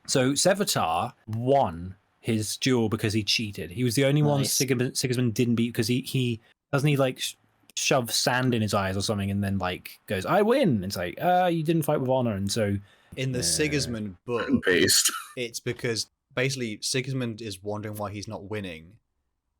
So Sevatar won his duel because he cheated. He was the only one Sigismund didn't beat because he doesn't he like shove sand in his eyes or something and then like goes, I win. It's like, you didn't fight with honor. And so in the Sigismund book, it's because basically Sigismund is wondering why he's not winning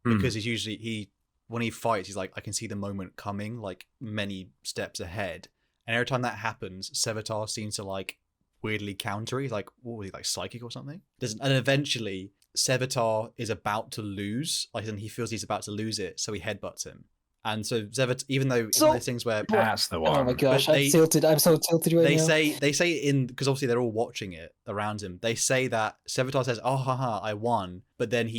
because he's usually when he fights, he's like, I can see the moment coming, like many steps ahead. And every time that happens, Sevatar seems to like weirdly counter. He's like, what was he, like psychic or something? And eventually Sevatar is about to lose, like, and he feels he's about to lose it, so he headbutts him. And so Sevatar, even though it's one of those things where that's the one. Oh my gosh, I'm so tilted right now. They say because obviously they're all watching it around him. They say that Sevatar says, "Oh, haha, I won," but then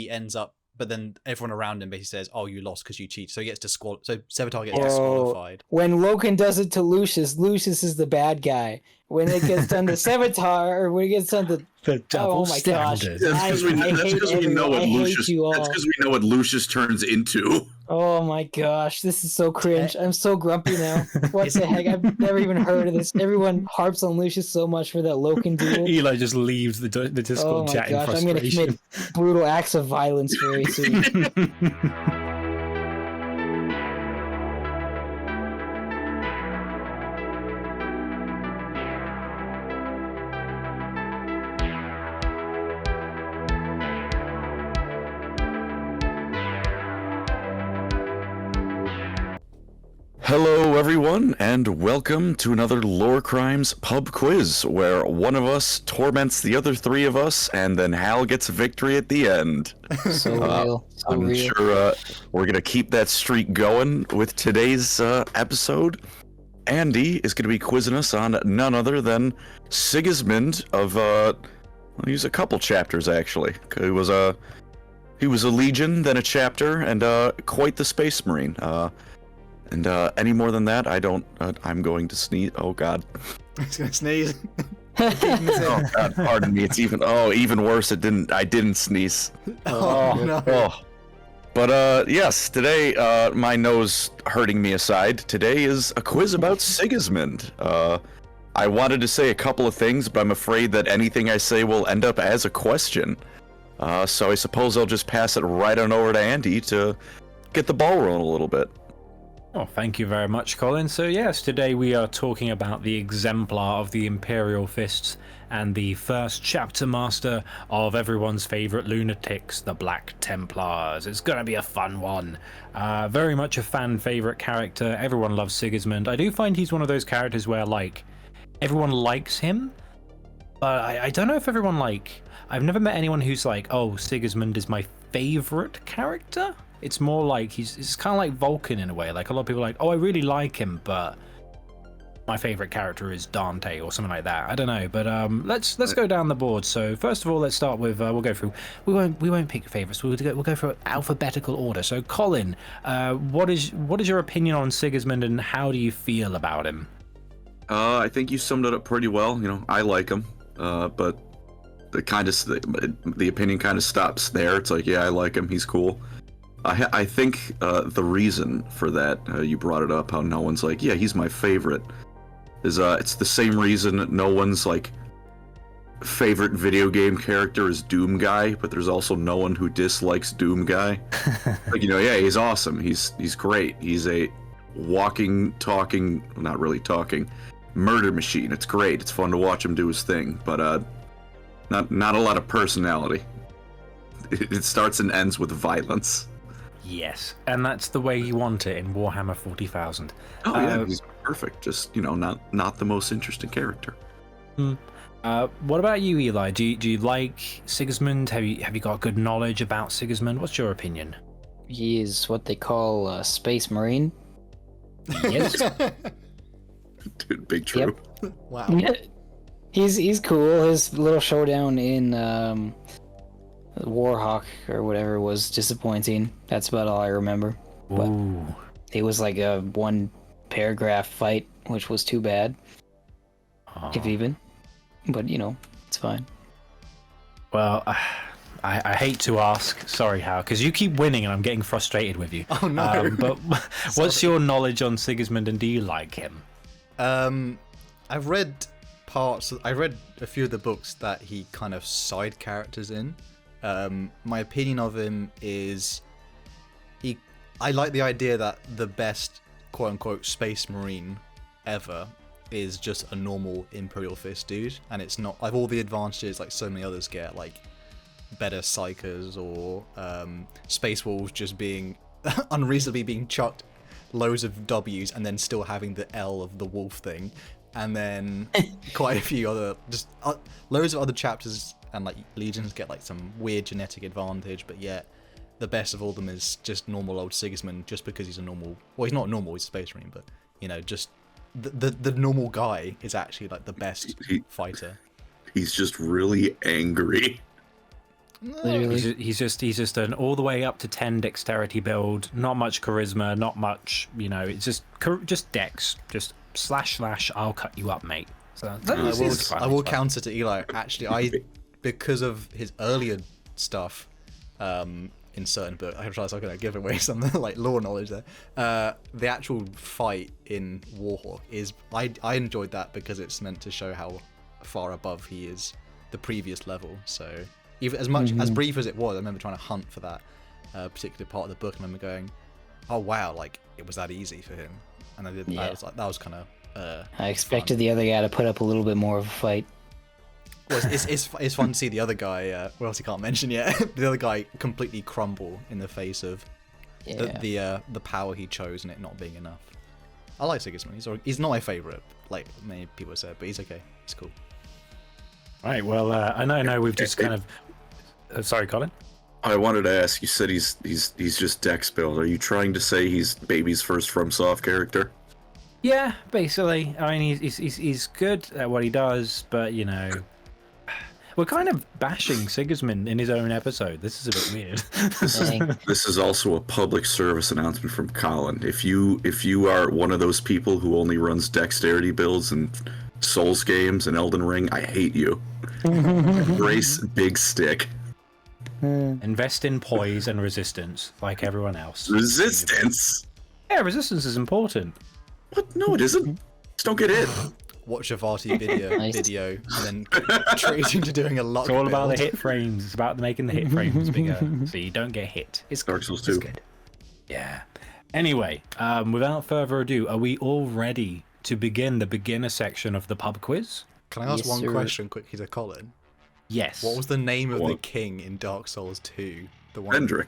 everyone around him basically says, "Oh, you lost because you cheated." So he gets So Sevatar gets disqualified. When Loken does it to Lucius, Lucius is the bad guy. When it gets done to Sevatar, or when it gets done to double standard. That's because we know what Lucius turns into. Oh my gosh, this is so cringe. I'm so grumpy now. What the heck? I've never even heard of this. Everyone harps on Lucius so much for that Loken duel. Eli just leaves the Discord chat in frustration. I'm going to commit brutal acts of violence very soon. Hello everyone, and welcome to another Lorecrimes pub quiz, where one of us torments the other three of us, and then Hal gets a victory at the end. So real. I'm sure we're going to keep that streak going with today's episode. Andy is going to be quizzing us on none other than Sigismund of, he's a couple chapters actually. He was a legion, then a chapter, and quite the space marine. And any more than that, I don't. I'm going to sneeze. Oh God! I was gonna sneeze. Oh God! Pardon me. It's even worse. I didn't sneeze. Oh no. Oh. But yes, today, my nose hurting me aside, today is a quiz about Sigismund. I wanted to say a couple of things, but I'm afraid that anything I say will end up as a question. So I suppose I'll just pass it right on over to Andy to get the ball rolling a little bit. Oh, thank you very much, Colin. So yes, today we are talking about the exemplar of the Imperial Fists and the first chapter master of everyone's favorite lunatics, the Black Templars. It's going to be a fun one. Very much a fan favorite character. Everyone loves Sigismund. I do find he's one of those characters where, like, everyone likes him, but I don't know if everyone, like... I've never met anyone who's like, oh, Sigismund is my favorite character. It's more like it's kind of like Vulcan in a way. Like a lot of people are like, oh, I really like him, but my favorite character is Dante or something like that. I don't know, but let's go down the board. So first of all, let's start with we'll go through. We won't pick favorites. We'll go through alphabetical order. So Colin, what is your opinion on Sigismund and how do you feel about him? I think you summed it up pretty well. You know, I like him, but the opinion kind of stops there. It's like, yeah, I like him. He's cool. I think the reason for that, you brought it up, how no one's like, yeah, he's my favorite, is it's the same reason no one's like favorite video game character is Doom Guy, but there's also no one who dislikes Doom Guy. Like, you know, yeah, he's awesome. He's great. He's a walking, talking, not really talking, murder machine. It's great. It's fun to watch him do his thing, but not a lot of personality. It starts and ends with violence. Yes, and that's the way you want it in Warhammer 40,000. Oh yeah, he's perfect. Just, you know, not the most interesting character. What about you, Eli? Do you like Sigismund? Have you got good knowledge about Sigismund? What's your opinion? He is what they call a space marine. Yes. Dude, big true. Yep. Wow. Yeah. He's cool. His little showdown in Warhawk or whatever was disappointing. That's about all I remember. But it was like a one paragraph fight, which was too bad. If even. But, you know, it's fine. Well, I hate to ask, sorry, Hal, because you keep winning and I'm getting frustrated with you. Oh no. But what's your knowledge on Sigismund and do you like him? I've read parts. I read a few of the books that he kind of side characters in. My opinion of him is I like the idea that the best quote unquote space marine ever is just a normal Imperial Fist dude, and it's not like all the advantages like so many others get, like better psychers or space wolves just being unreasonably being chucked loads of W's and then still having the L of the wolf thing, and then quite a few other just loads of other chapters and like legions get like some weird genetic advantage, but yet the best of all them is just normal old Sigismund, just because he's a normal, well, he's not normal, he's a space marine, but you know, just the normal guy is actually like the best fighter. He's just really angry. Literally. He's just an all the way up to 10 dexterity build, not much charisma, not much, you know, it's just dex, just slash, I'll cut you up, mate. So I will counter to Eli. Actually, because of his earlier stuff, in certain books, I realize I'm gonna give away some like lore knowledge there. The actual fight in Warhawk is I enjoyed that because it's meant to show how far above he is the previous level. So even as much as brief as it was, I remember trying to hunt for that particular part of the book. I remember going, "Oh wow, like it was that easy for him," and I did. Yeah. I was like, that was kind of. I expected the other guy to put up a little bit more of a fight. Well, it's fun to see the other guy, what else he can't mention yet, the other guy completely crumble in the face of the power he chose and it not being enough. I like Sigismund. He's not my favourite, like many people have said, but he's okay. He's cool. Right, well, I know we've just kind of... sorry, Colin? I wanted to ask, you said he's just dex build. Are you trying to say he's baby's first FromSoft character? Yeah, basically. I mean, he's good at what he does, but, you know... We're kind of bashing Sigismund in his own episode. This is a bit weird. This is also a public service announcement from Colin. If you are one of those people who only runs dexterity builds and Souls games and Elden Ring, I hate you. Embrace big stick. Invest in poise and resistance, like everyone else. Resistance? Yeah, resistance is important. What? No, it isn't. Just don't get hit. Watch a Varty video, and then treating to doing a lot. It's all about the hit frames. It's about making the hit frames bigger, so you don't get hit. It's Dark Souls 2. Good. Yeah. Anyway, without further ado, are we all ready to begin the beginner section of the pub quiz? Can I ask one question quickly to Colin? Yes. What was the name of the king in Dark Souls 2? The one. Hendrik.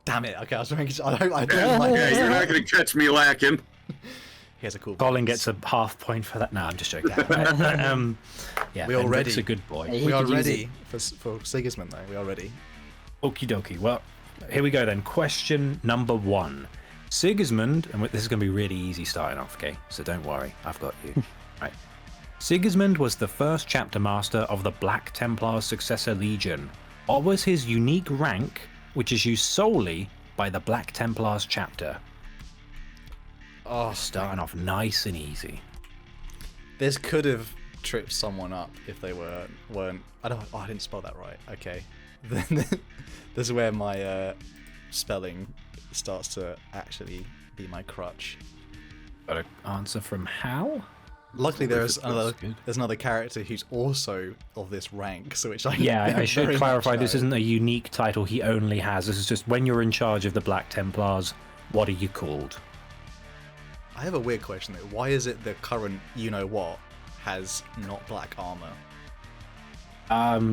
Damn it! Okay, I was making sure. I don't like. Yeah, you're not gonna catch me lacking. He has a cool Colin voice. gets a half point for that. No, I'm just joking. Yeah, we are ready. a good boy. We are ready for Sigismund, though. We are ready. Okie dokie. Well, here we go then. Question number 1. Sigismund, and this is going to be really easy starting off, okay? So don't worry, I've got you. Right. Sigismund was the first chapter master of the Black Templar's successor legion. What was his unique rank, which is used solely by the Black Templars chapter? Oh, starting off nice and easy. This could have tripped someone up if they weren't. I didn't spell that right. Okay, this is where my spelling starts to actually be my crutch. Got an answer from Hal? Luckily, there's another character who's also of this rank, so which I should clarify. This isn't a unique title he only has. This is just when you're in charge of the Black Templars. What are you called? I have a weird question though. Why is it the current you-know-what has not black armor?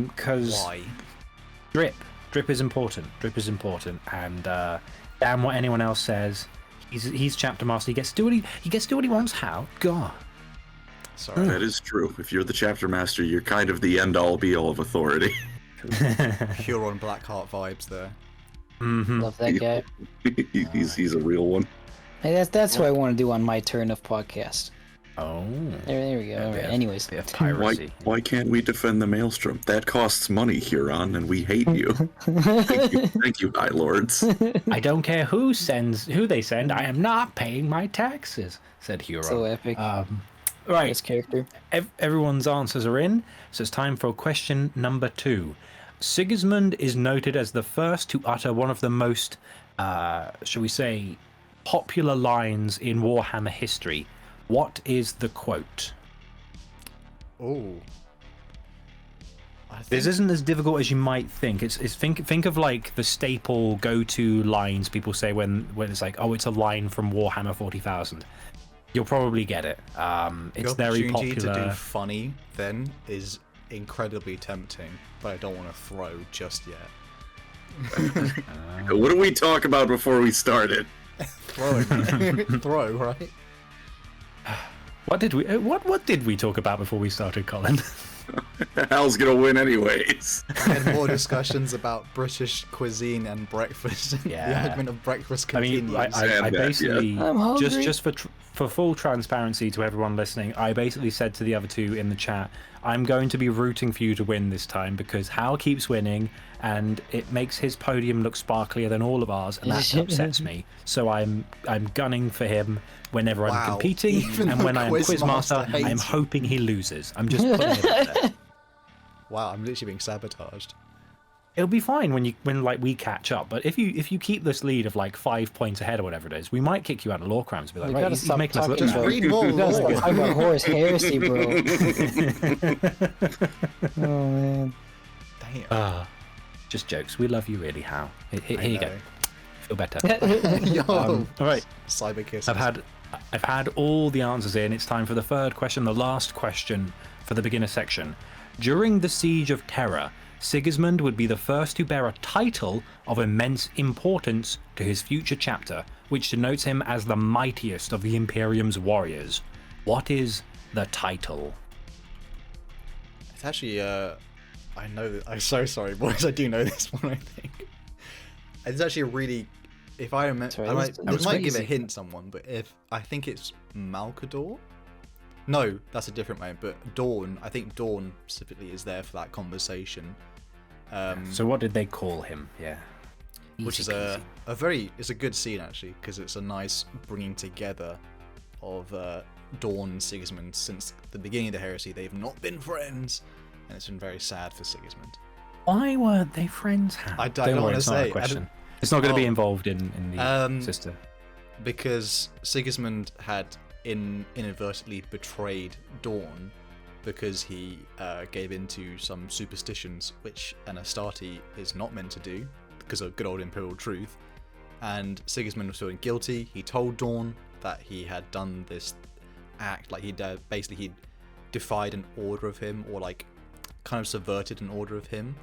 Because... Why? Drip is important. And damn what anyone else says. He's chapter master. He gets to do what he wants. How? God. Sorry. That is true. If you're the chapter master, you're kind of the end-all be-all of authority. Huron Blackheart vibes there. Mm-hmm. Love that guy. He's a real one. Hey, that's what I want to do on my turn of podcast. Oh. There we go. All right. Anyways. Why can't we defend the Maelstrom? That costs money, Huron, and we hate you. Thank you, High Lords. I don't care who they send. I am not paying my taxes, said Huron. So epic. Right. This character. Everyone's answers are in, so it's time for question number 2. Sigismund is noted as the first to utter one of the most, shall we say, popular lines in Warhammer history. What is the quote? Oh. This isn't as difficult as you might think. It's think of like the staple go-to lines people say when it's like, oh, it's a line from Warhammer 40,000. You'll probably get it. It's very popular. The opportunity to do funny then is incredibly tempting, but I don't want to throw just yet. What did we talk about before we started? Throw, right? What did we talk about before we started, Colin? Hal's gonna win anyways. And more discussions about British cuisine and breakfast. Yeah. The argument of breakfast continues. I basically I'm just for full transparency to everyone listening, I basically said to the other two in the chat, I'm going to be rooting for you to win this time because Hal keeps winning and it makes his podium look sparklier than all of ours, and that upsets me. So I'm gunning for him whenever I'm competing, and when I'm Quizmaster, I'm hoping he loses. I'm just putting it out there. Wow, I'm literally being sabotaged. It'll be fine when like we catch up, but if you keep this lead of like 5 points ahead or whatever it is, we might kick you out of Lorecrimes. Be like, right, you're making us look Just bad. read more lore. I got Horus Heresy, bro. Oh man. Damn. Just jokes. We love you, really, Hal. Here you go. Feel better. Yo. All right. Cyber kisses. I've had all the answers in. It's time for the third question, the last question for the beginner section. During the Siege of Terror, Sigismund would be the first to bear a title of immense importance to his future chapter, which denotes him as the mightiest of the Imperium's warriors. What is the title? It's actually, I know that. I'm so sorry, boys. I do know this one, I think. It's actually a really. If I remember. I might give a hint someone, but I think it's Malcador? No, that's a different name, but Dawn. I think Dawn specifically is there for that conversation. So what did they call him? Yeah. Which is it's a good scene actually, because it's a nice bringing together of Dawn and Sigismund. Since the beginning of the heresy, they've not been friends, and it's been very sad for Sigismund. Why weren't they friends? I don't want to say. It's not going to be involved in the sister. Because Sigismund had inadvertently betrayed Dawn because he gave into some superstitions which an Astarte is not meant to do because of good old imperial truth. And Sigismund was feeling guilty. He told Dawn that he had done this act, like he'd defied an order of him, or like kind of subverted an order of him,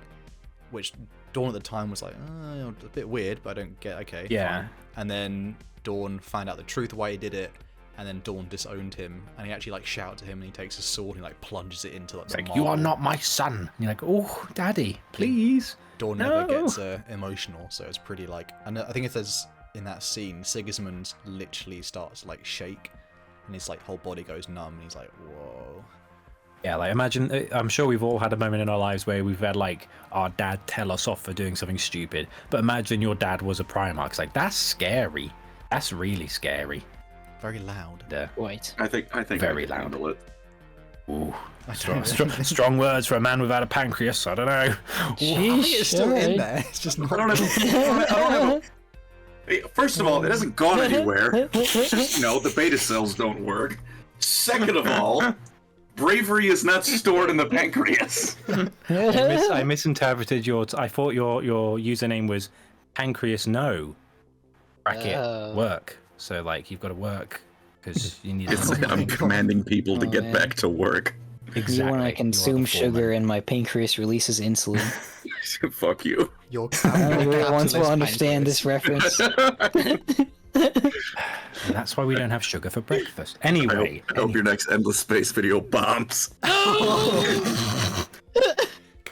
which Dawn at the time was like, a bit weird, but I don't get, okay. Yeah. Fine. And then Dawn found out the truth of why he did it, and then Dawn disowned him, and he actually like shouted to him, and he takes his sword and he like plunges it into like the marble. You are not my son. And you're like, oh, daddy, please. Dawn never gets emotional, so it's pretty like, and I think it says in that scene, Sigismund literally starts to like shake, and his like whole body goes numb, and he's like, whoa. Yeah, like imagine, I'm sure we've all had a moment in our lives where we've had like our dad tell us off for doing something stupid, but imagine your dad was a Primarch. It's like, that's scary. That's really scary. Very loud. Yeah. Wait. I think Very I can loud. handle it. Ooh, strong words for a man without a pancreas. I don't know. I think it's still in there. It's just not. I don't have First of all, it hasn't gone anywhere. The beta cells don't work. Second of all, bravery is not stored in the pancreas. I misinterpreted I thought your username was pancreas no bracket work. So like you've got to work because you need. I'm commanding people to get back to work. Exactly. When I consume sugar and my pancreas releases insulin. Fuck you. Your ones will understand this reference. And that's why we don't have sugar for breakfast. Anyway. I hope your next Endless Space video bombs. We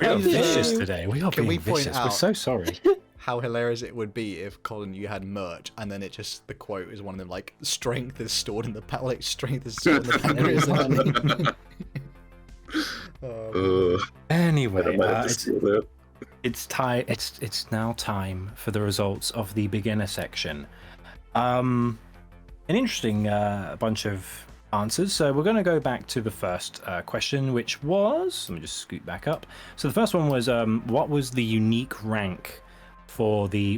are vicious today. We are being vicious. We're so sorry. How hilarious it would be if, Colin, you had merch and then the quote is one of them like, strength is stored in the strength is stored in the pancreas. Anyway, it's now time for the results of the beginner section. An interesting bunch of answers. So we're going to go back to the first question, which was, let me just scoot back up. So the first one was, what was the unique rank for the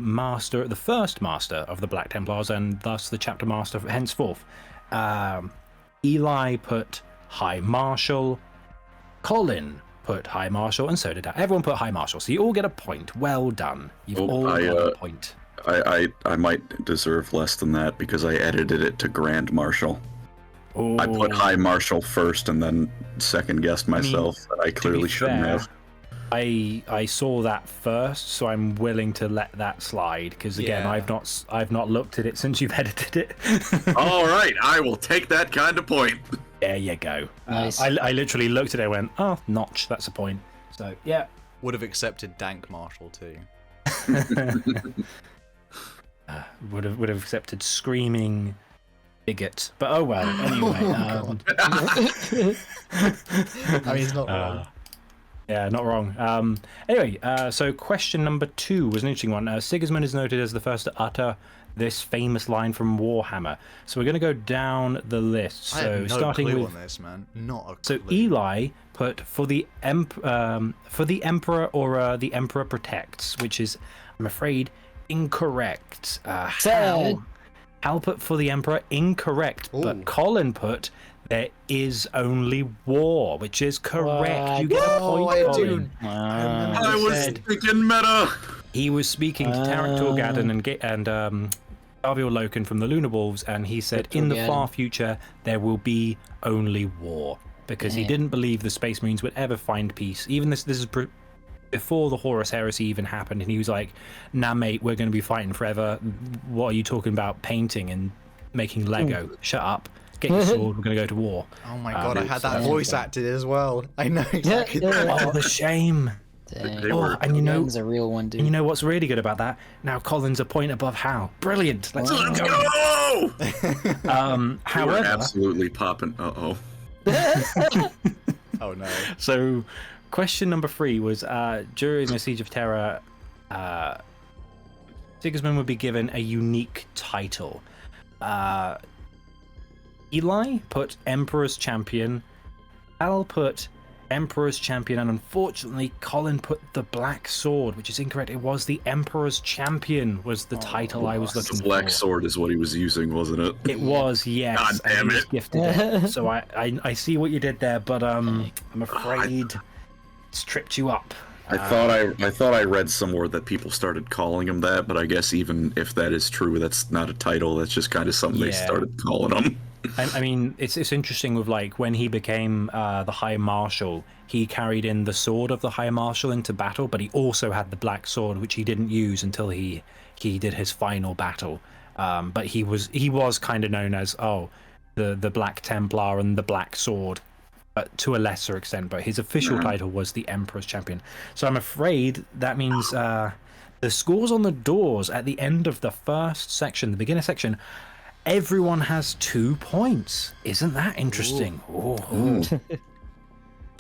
first master of the Black Templars, and thus the chapter master henceforth? Eli put High Marshal, Colin put High Marshal, and so did I. Everyone put High Marshal, so you all get a point. Well done. You've all got a point. I might deserve less than that because I edited it to Grand Marshal. Ooh. I put High Marshal first and then second guessed myself. I clearly shouldn't have. I saw that first, so I'm willing to let that slide because again, I've not looked at it since you've edited it. All right, I will take that kind of point. There you go. Nice. I literally looked at it and went, oh, notch, that's a point. So yeah. Would have accepted Dank Marshal too. Would have accepted Screaming Bigot, but oh well. Anyway. I mean, he's not wrong. Yeah, not wrong. Anyway, so question number 2 was an interesting one. Sigismund is noted as the first to utter this famous line from Warhammer. So we're going to go down the list. So I have no starting clue with on this, man. Not a clue. so Eli put for the emperor or the emperor protects, which is, I'm afraid, incorrect. Hal put for the emperor, incorrect. Ooh. But Colin put there is only war, which is correct. You get a point, Colin. I was thinking meta. He was speaking to Tarek Torgadon and Gavial Loken from the Lunar Wolves, and he said, in the far future, there will be only war. Because he didn't believe the Space Marines would ever find peace. Even this is before the Horus Heresy even happened, and he was like, nah, mate, we're going to be fighting forever. What are you talking about painting and making Lego? Shut up. Get your sword, we're going to go to war. Oh my god, I had that voice acted as well. I know exactly Oh, the shame. And you know, a real one, dude. And you know what's really good about that? Now Colin's a point above Hal. Brilliant. Let's go. However, absolutely popping. Uh-oh. Oh no. So, question number 3 was during the Siege of Terror, Sigismund would be given a unique title. Eli put Emperor's Champion, Hal put Emperor's Champion, and unfortunately Colin put the Black Sword, which is incorrect. It was the Emperor's Champion was the title I was looking for. The Black Sword is what he was using, wasn't it? It was, yes. God damn it. Gifted it. So I see what you did there, but I'm afraid it's tripped you up. I thought I read somewhere that people started calling him that, but I guess even if that is true, that's not a title. That's just kind of something they started calling him. I mean, it's interesting with like when he became the High Marshal, he carried in the sword of the High Marshal into battle, but he also had the Black Sword, which he didn't use until he did his final battle. But he was kind of known as the Black Templar and the Black Sword, but to a lesser extent. But his official title was the Emperor's Champion. So I'm afraid that means the scores on the doors at the end of the first section, the beginner section. Everyone has 2 points. Isn't that interesting? Ooh.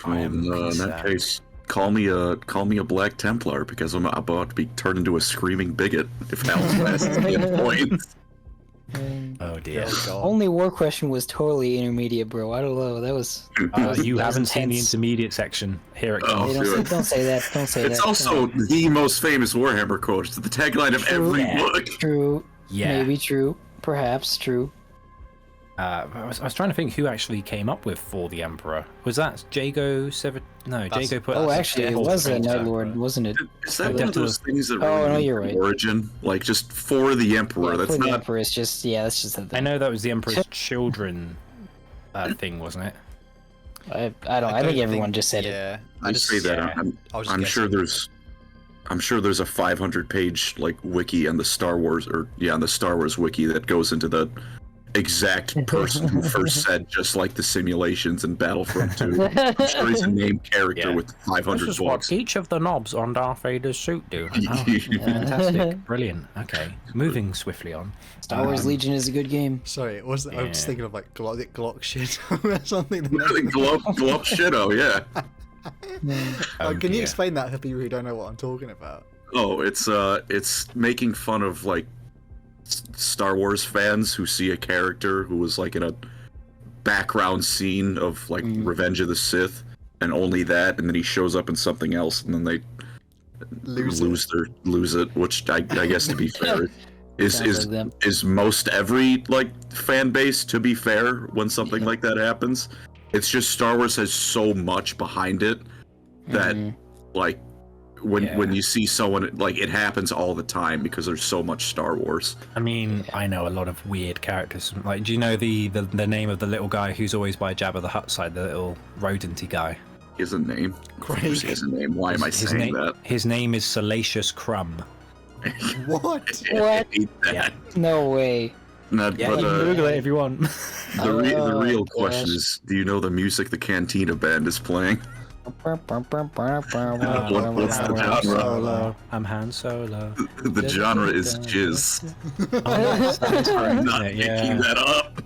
In that case, call me a Black Templar because I'm about to be turned into a screaming bigot if Hal's last 10 points. Oh dear. Only war question was totally intermediate, bro. I don't know. That was. You haven't seen the intermediate section. Here it comes. Don't say that. Don't say that. It's also the most famous Warhammer quote. It's the tagline of every book. True. Yeah. Maybe true. Perhaps true. I was trying to think who actually came up with For the Emperor. Was that Jago Jago put. Oh, actually, it was a Night Lord, wasn't it? Is that one of those things that really you're right. origin? Like just For the Emperor. That's not. The Emperor is just that's just a thing. I know that was the Emperor's Children thing, wasn't it? I think everyone just said it. Yeah, I just say that. I'm sure there's. I'm sure there's a 500-page like wiki on the Star Wars on the Star Wars wiki that goes into the exact person who first said just like the simulations in Battlefront 2. I'm sure he's a named character with 500 This is books. what each of the knobs on Darth Vader's suit do. Oh, fantastic. Brilliant. Okay. Moving swiftly on. Star Wars Legion is a good game. Sorry, I was just thinking of like Glock shit or something. Glock shit, oh yeah. Can you explain that for people who don't know what I'm talking about? Oh, it's making fun of like Star Wars fans who see a character who was like in a background scene of like Revenge of the Sith and only that, and then he shows up in something else, and then they lose it, which I guess to be fair is most every like fan base, to be fair, when something like that happens. It's just Star Wars has so much behind it that, like, when you see someone, like, it happens all the time because there's so much Star Wars. I mean, I know a lot of weird characters. Like, do you know the name of the little guy who's always by Jabba the Hutt side, the little rodenty guy? He has a name. He has a name. Why am I saying that? His name is Salacious Crumb. What? What? Yeah. No way. Yeah, you can Google it if you want. The real question is, do you know the music the Cantina band is playing? What's the genre? I'm Han Solo. The genre is jizz. I'm not making that up.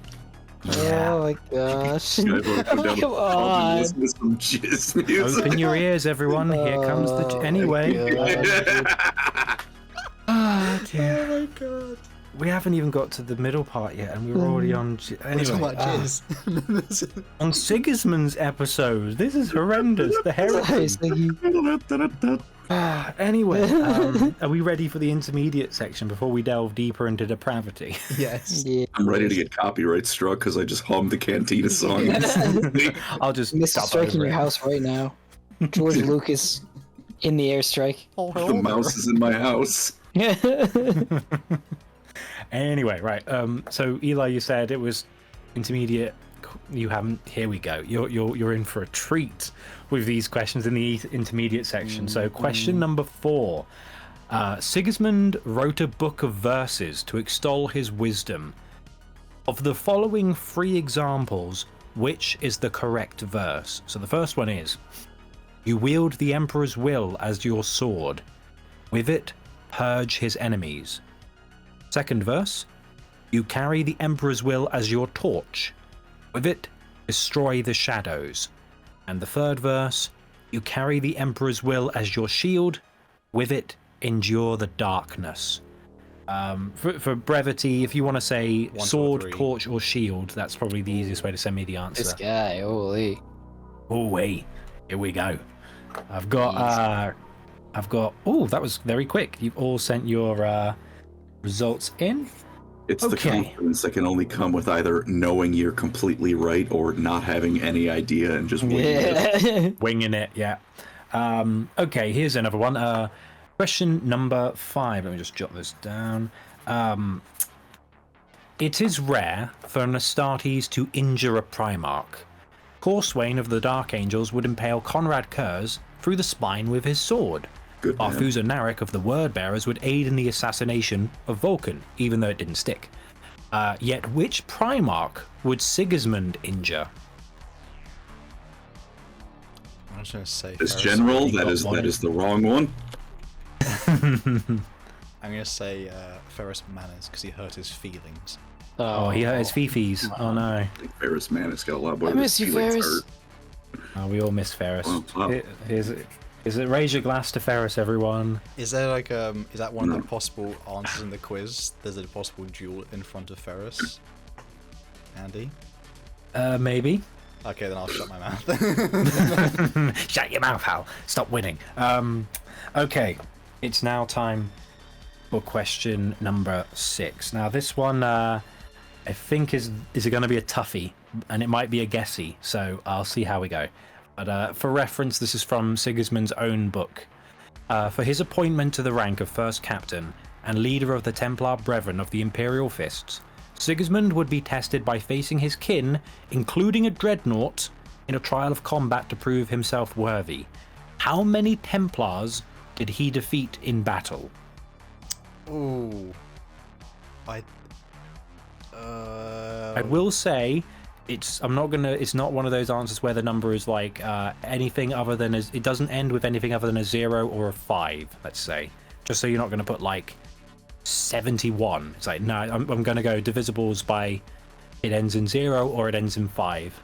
Oh my gosh. You guys want to come down Come the pub and on. listen to some jizz music? Open your ears, everyone. Here comes the... Anyway. Oh my god. We haven't even got to the middle part yet, and we're already on... Anyway, on Sigismund's episode. This is horrendous. The heresy. Anyway, are we ready for the intermediate section before we delve deeper into depravity? Yes. Yeah. I'm ready to get copyright struck because I just hummed the Cantina song. I'll just... Mr. stop Strike in over your it. house right now. George Lucas in the airstrike. The mouse is in my house. Anyway, right. So Eli, you said it was intermediate. You haven't. Here we go. You're in for a treat with these questions in the intermediate section. So question number 4. Sigismund wrote a book of verses to extol his wisdom. Of the following 3 examples, which is the correct verse? So the first one is: you wield the Emperor's will as your sword. With it, purge his enemies. Second verse: you carry the Emperor's will as your torch. With it, destroy the shadows. And the third verse: you carry the Emperor's will as your shield. With it, endure the darkness. For brevity, if you want to say 1, 2, sword, 3. torch, or shield, that's probably the easiest way to send me the answer. This guy, holy. Oh wait, here we go. I've got. Oh, that was very quick. You've all sent your results in. It's the confidence that can only come with either knowing you're completely right or not having any idea and just winging it. Winging it, yeah. Okay, here's another one. Question number 5. Let me just jot this down. It is rare for an Astartes to injure a Primarch. Corswain of the Dark Angels would impale Conrad Kurz through the spine with his sword. Good man. Arthusa Narek of the Word Bearers would aid in the assassination of Vulcan, even though it didn't stick. Yet which Primarch would Sigismund injure? I'm just gonna say This Ferris. general, that is the wrong one. I'm gonna say Ferris Manners because he hurt his feelings. Oh, he hurt his fifis. Oh no. I think Ferris Manus got a lot more I miss you, Ferris. Oh, we all miss Ferris. Wow. Is it raise your glass to Ferris, everyone? Is there like is that one of the possible answers in the quiz? There's a possible duel in front of Ferris. Andy? Maybe. Okay, then I'll shut my mouth. Shut your mouth, Hal. Stop winning. Okay, it's now time for question number 6. Now this one, I think is going to be a toughie, and it might be a guessy, so I'll see how we go. But for reference, this is from Sigismund's own book. For his appointment to the rank of First Captain and leader of the Templar Brethren of the Imperial Fists, Sigismund would be tested by facing his kin, including a dreadnought, in a trial of combat to prove himself worthy. How many Templars did he defeat in battle? Ooh. I will say it's not one of those answers where the number is like anything other than it doesn't end with anything other than a 0 or a 5, let's say. Just so you're not going to put like 71. It's like, no, I'm going to go divisibles by it ends in 0 or it ends in 5.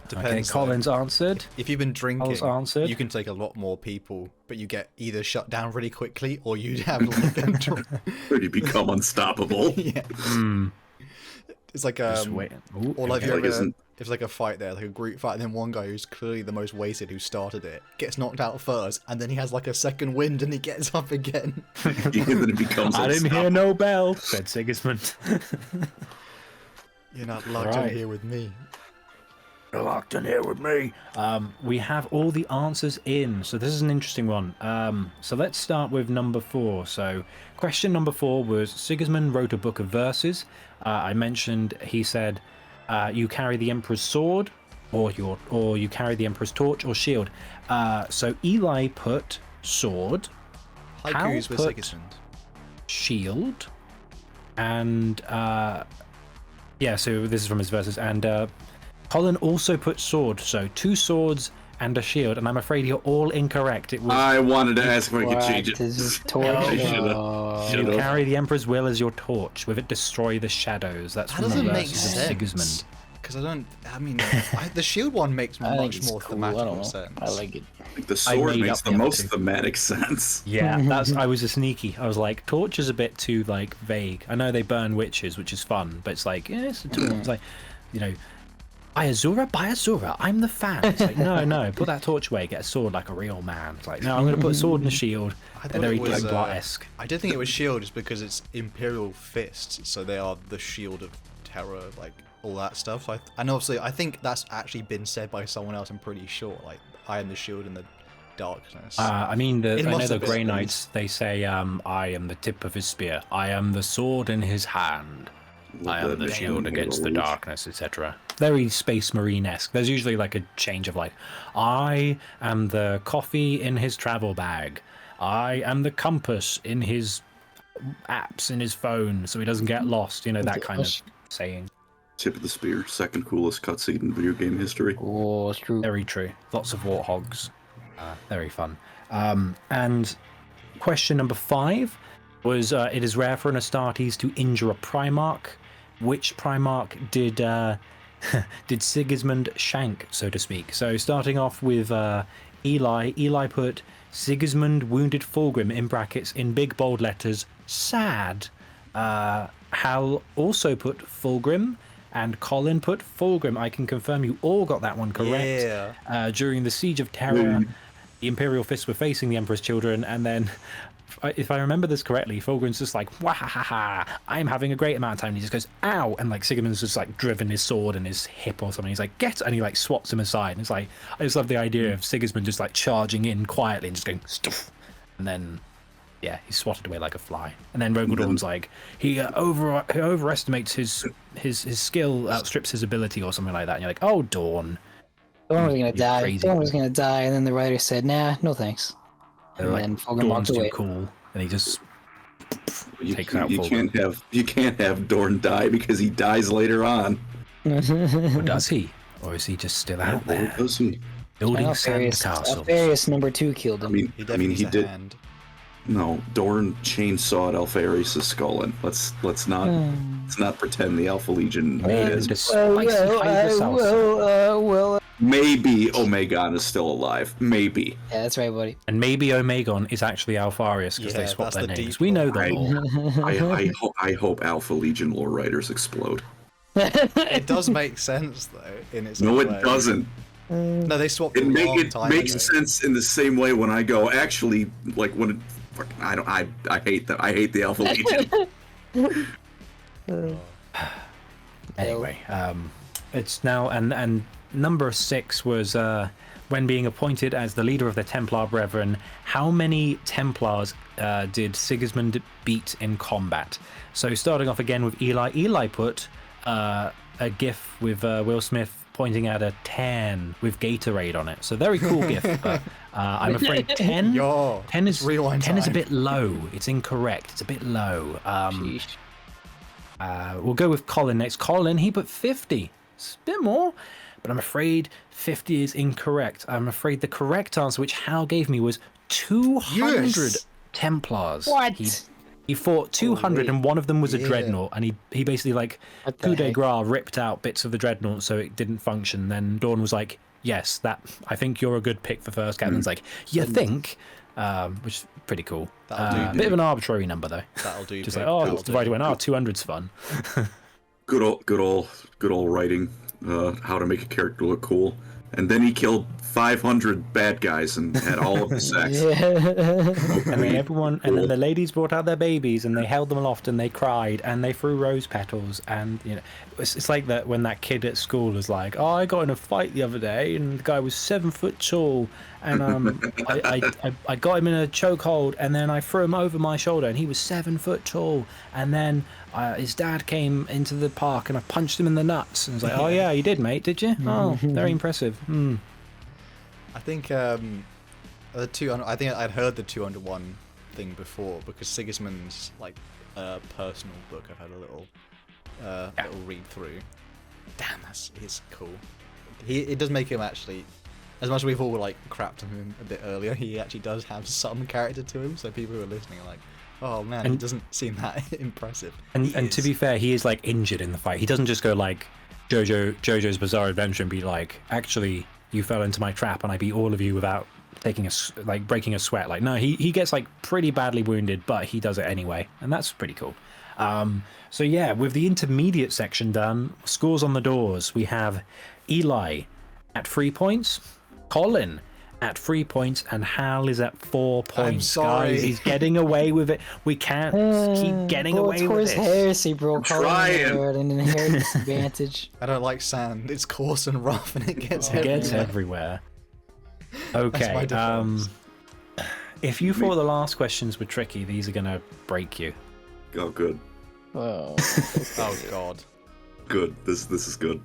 Depends. Okay, Colin's answered. If you've been drinking, answered. you can take a lot more people, but you get either shut down really quickly or you have like Or you become unstoppable. yeah. It's like Just wait. Ooh, or like okay. if like a fight there, like a group fight, and then one guy who's clearly the most wasted who started it gets knocked out first, and then he has like a second wind and he gets up again. Then it becomes I didn't hear no bell, said Sigismund. You're not locked in here with me. locked in here with me. We have all the answers in, so this is an interesting one. So let's start with number 4. So question number 4 was Sigismund wrote a book of verses. I mentioned he said you carry the Emperor's sword, or you carry the Emperor's torch or shield. So Eli put sword. Haikus with Sigismund. Shield. And yeah, so this is from his verses. And Colin also put sword, so 2 swords and a shield, and I'm afraid you're all incorrect. It was I wanted to ask if I could change it. This is torch. You carry the Emperor's will as your torch. With it, destroy the shadows. That's That from the doesn't make verses of sense. Sigismund. Because the shield one makes I think much it's more cool. I don't thematical know. sense. I like it. Like the sword made makes up the the most other two. thematic sense. Yeah, I was a sneaky. I was like, torch is a bit too like vague. I know they burn witches, which is fun, but it's like, yeah, it's a tool. It's like, you know, buy Azura, I'm the fan. It's like, no, put that torch away, get a sword like a real man. It's like, no, I'm going to put a sword and a shield. They're very Templar-esque. I did think it was shield just because it's Imperial Fists, so they are the shield of terror, like all that stuff. So and obviously, I think that's actually been said by someone else. I'm pretty sure, like I am the shield in the darkness. I mean, I know must the have been Grey at Knights, they say, I am the tip of his spear. I am the sword in his hand. I am the shield against the darkness, etc. Very Space Marine-esque. There's usually like a change of like, I am the coffee in his travel bag. I am the compass in his apps in his phone so he doesn't get lost. You know, that kind of saying. Tip of the spear, second coolest cutscene in video game history. Oh, it's true. Very true. Lots of warthogs. Very fun. And question number 5 was, it is rare for an Astartes to injure a Primarch. Which Primarch did did Sigismund shank, so to speak? So starting off with Eli. Eli put Sigismund wounded Fulgrim in brackets in big bold letters. Sad. Hal also put Fulgrim. And Colin put Fulgrim. I can confirm you all got that one correct. Yeah. During the Siege of Terror, the Imperial Fists were facing the Emperor's children, and then, if I remember this correctly, Fulgrim's just like, wahaha, I'm having a great amount of time. And he just goes, ow, and like Sigismund's just like driven his sword in his hip or something. He's like, get, and he like swats him aside. And it's like, I just love the idea of Sigismund just like charging in quietly and just going, stuff, and then. Yeah, he's swatted away like a fly. And then Rogaldorn's like, he overestimates his skill, outstrips his ability or something like that. And you're like, oh, Dawn. Dawn was gonna die. Dawn was gonna die, and then the writer said, nah, no thanks. And like, then Fulgrim Dawn's walked too away. cool. And he just takes You out Fulgrim. you can't have Dorn die because he dies later on. Or does he? Or is he just still out there? Or does he? Building Alfarius sandcastles. number 2 killed him. He definitely he needs a did. hand. No, Dorn chainsawed Alfarius' skull in. Let's not pretend the Alpha Legion is. Maybe Omegon is still alive. Maybe. Yeah, that's right, buddy. And maybe Omegon is actually Alfarius because they Yeah, swapped that's their the names. deep We know lore. the lore. I hope Alpha Legion lore writers explode. It does make sense though in its No, own it way. doesn't. No, they swapped It, a long it time makes ago. sense in the same way when I go. Actually, like when it, I hate that. I hate the Alpha Legion. Anyway, it's now and number 6 was when being appointed as the leader of the Templar Brethren. How many Templars did Sigismund beat in combat? So starting off again with Eli. Eli put a GIF with Will Smith pointing at a 10 with Gatorade on it. So very cool GIF. But I'm afraid 10. Yo, 10 is rewind 10 is a time. bit low. It's incorrect. It's a bit low. Sheesh. We'll go with Colin next. Colin, he put 50. It's a bit more, but I'm afraid 50 is incorrect. I'm afraid the correct answer, which Hal gave me, was 200 Yes! Templars. What? He fought 200, and one of them was a Yeah. dreadnought, and he basically like What the coup de heck? grace ripped out bits of the dreadnought so it didn't function. Then Dawn was like, "Yes, I think you're a good pick for first." Captain's like, "You think?" Which is pretty cool. That'll do. Bit of an arbitrary number though. That'll do. Just Pip, like, oh, that'll it's do. divided when 200's fun. Good old writing. How to make a character look cool. And then he killed 500 bad guys and had all of the sex. And then the ladies brought out their babies and they held them aloft and they cried and they threw rose petals, and it's like that when that kid at school was like, oh, I got in a fight the other day and the guy was 7 foot tall and I got him in a chokehold and then I threw him over my shoulder and he was 7 foot tall, and then his dad came into the park and I punched him in the nuts, and I was like, oh yeah, you did, mate, did you? Oh, very impressive. I think the 200. I think I'd heard the 201 thing before because Sigismund's like personal book. I've had a little read through. Damn, it's cool. It does make him actually, as much as we've all like crapped on him a bit earlier, he actually does have some character to him. So people who are listening are like, oh man, he doesn't seem that impressive. And to be fair, he is like injured in the fight. He doesn't just go like JoJo's Bizarre Adventure and be like, actually, you fell into my trap and I beat all of you without breaking a sweat. Like, no, he gets like pretty badly wounded, but he does it anyway, and that's pretty cool. So yeah, with the intermediate section done, scores on the doors. We have Eli at 3 points, Colin at 3 points, and Hal is at 4 points. I'm sorry. Guys, he's getting away with it. We can't keep getting away with Horus it. Heresy, bro. Trying. At an inheritance advantage. I don't like sand. It's coarse and rough, and it gets everywhere. Okay. That's my defense. If you thought the last questions were tricky, these are gonna break you. Oh, good. Oh. Oh god. Good. This is good.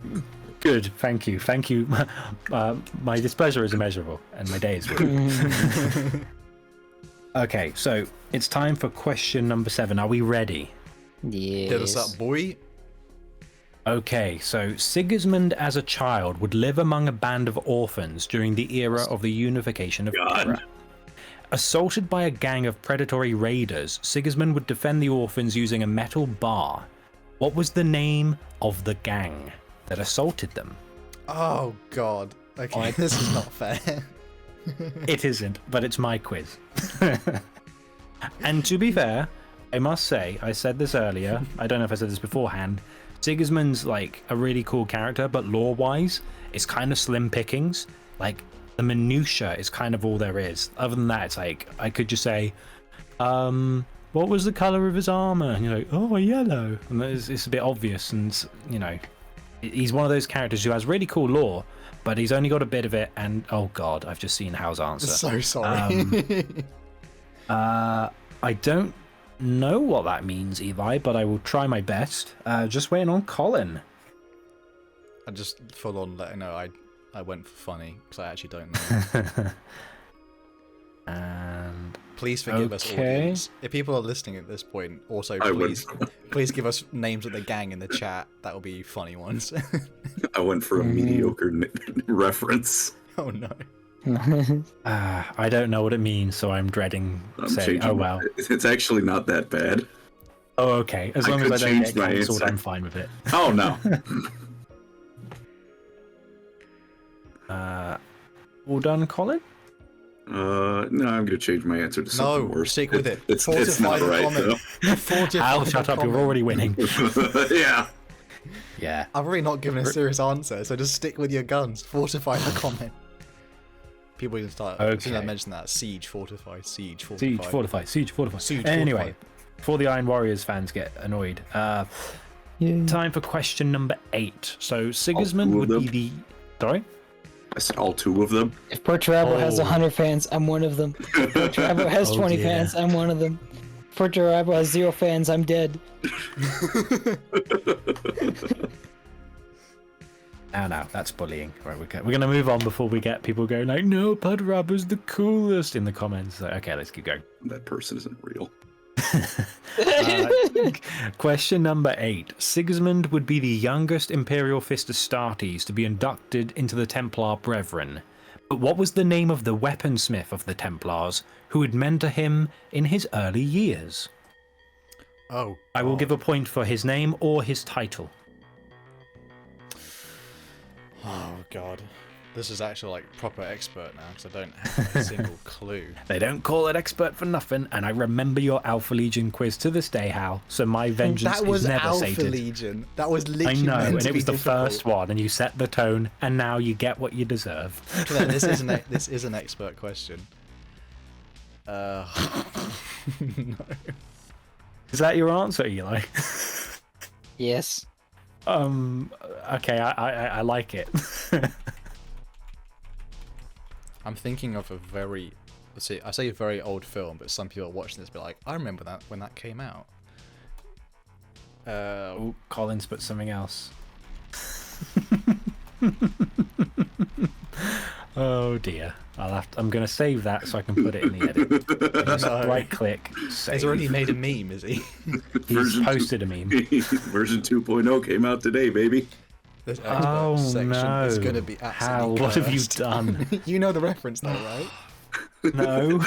Good, thank you. My displeasure is immeasurable, and my day is ruined. Okay, so it's time for question number 7. Are we ready? Yes. Hit us up, boy. Okay, so Sigismund as a child would live among a band of orphans during the era of the unification of Era. Assaulted by a gang of predatory raiders, Sigismund would defend the orphans using a metal bar. What was the name of the gang that assaulted them? Oh god. Okay, this is not fair. It isn't, but it's my quiz. And to be fair, I must say, I said this earlier, I don't know if I said this beforehand, Sigismund's like a really cool character, but lore-wise, it's kind of slim pickings. Like, the minutia is kind of all there is. Other than that, it's like, I could just say, what was the color of his armor? And you're like, oh, yellow. And it's a bit obvious, and, he's one of those characters who has really cool lore, but he's only got a bit of it, and, oh god, I've just seen Hal's answer. So sorry. I don't know what that means, Eli, but I will try my best. Just waiting on Colin. I just full on let you know I went for funny because I actually don't know. And please forgive us, audience. If people are listening at this point, also please give us names of the gang in the chat. That will be funny ones. I went for a mediocre reference. Oh no. I don't know what it means, so I'm dreading saying, oh well. It's actually not that bad. Oh, okay. As long as I don't get cancelled, I'm fine with it. Oh, no. All done, Colin? No, I'm going to change my answer to something worse. Stick with it. It's not right, though. Al, shut up, you're already winning. Yeah. Yeah. I've already not given a serious answer, so just stick with your guns. Fortify the comment. People even start. Okay. As soon as I mentioned that, siege, fortify, siege, fortify. Siege, fortify, siege, fortify. Siege, anyway, fortify. before the Iron Warriors fans get annoyed, time for question number 8. So Sigismund would be the... Sorry? I said all 2 of them. If Portrabo has 100 fans, I'm one of them. If Portrabo has 20 fans, I'm one of them. If Portrabo has 0 fans, I'm dead. No, that's bullying. Right, we're going to move on before we get people going like, no, Portrabo's the coolest in the comments. So, okay, let's keep going. That person isn't real. Question number 8. Sigismund would be the youngest Imperial Fist Astartes to be inducted into the Templar Brethren. But what was the name of the weaponsmith of the Templars who would mentor him in his early years? Oh. I will give a point for his name or his title. Oh, God. This is actually like proper expert now because I don't have a single clue. They don't call it expert for nothing, and I remember your Alpha Legion quiz to this day, Hal. So my vengeance is never Alpha sated. Legion. That was literally I know, meant and to it be was the difficult. first one, and you set the tone, and now you get what you deserve. Claire, this is an expert question. No. Is that your answer, Eli? Yes. Okay, I like it. I'm thinking of a very, let's see, I say a very old film, but some people watching this be like, I remember that when that came out. Oh, Colin's put something else. Oh dear. I'm gonna save that so I can put it in the edit. Just right click, save. He's already made a meme, is he? He's posted a meme. Version 2.0 came out today, baby. This expert section is going to be absolutely Hal, what have you cursed. done? You know the reference though, right? No.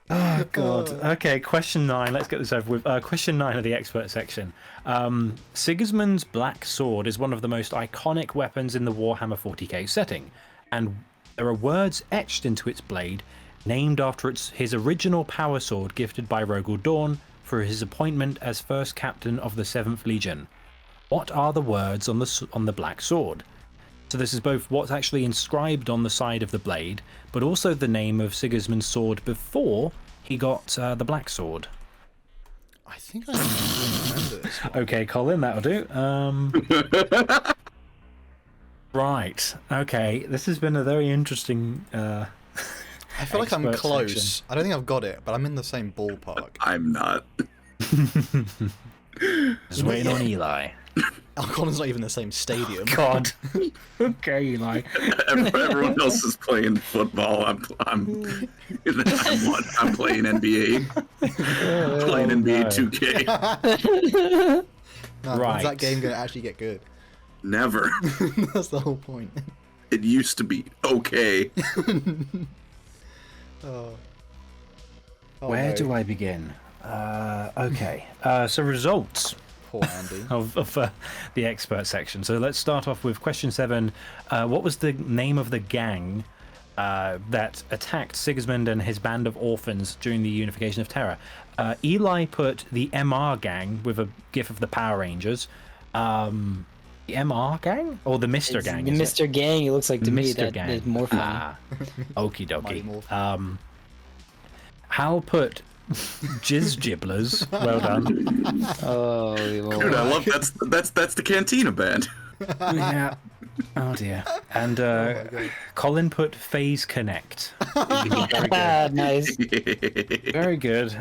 Oh god. Okay, question 9. Let's get this over with. Question 9 of the expert section. Sigismund's black sword is one of the most iconic weapons in the Warhammer 40k setting, and there are words etched into its blade named after his original power sword gifted by Rogel Dawn for his appointment as first captain of the 7th Legion. What are the words on the black sword? So this is both what's actually inscribed on the side of the blade, but also the name of Sigismund's sword before he got the black sword. I think I remember this one. Okay, Colin, that'll do. Right. Okay, this has been a very interesting. I feel like I'm expert close. section. I don't think I've got it, but I'm in the same ballpark. I'm not. Just waiting on Eli. Oh, Colin's not even in the same stadium. God. Okay, Eli. Everyone else is playing football. I'm playing NBA. Playing NBA 2K. When's Right. that game going to actually get good? Never. That's the whole point. It used to be okay. Oh, Where do I begin? Okay. So results Poor Andy. of the expert section. So let's start off with question 7. What was the name of the gang that attacked Sigismund and his band of orphans during the unification of Terra? Eli put the MR gang with a gif of the Power Rangers. The MR gang or the Mr. gang? The is it? Mr. Gang, it looks like to me Mr. that Gang. is more fun. Okie Mighty dokie. Morphin. Hal put Jizz Gibblers. Well done. Oh, Dude, I love that's the Cantina band. Yeah. Oh dear. And Colin put Phase Connect. nice. Very good.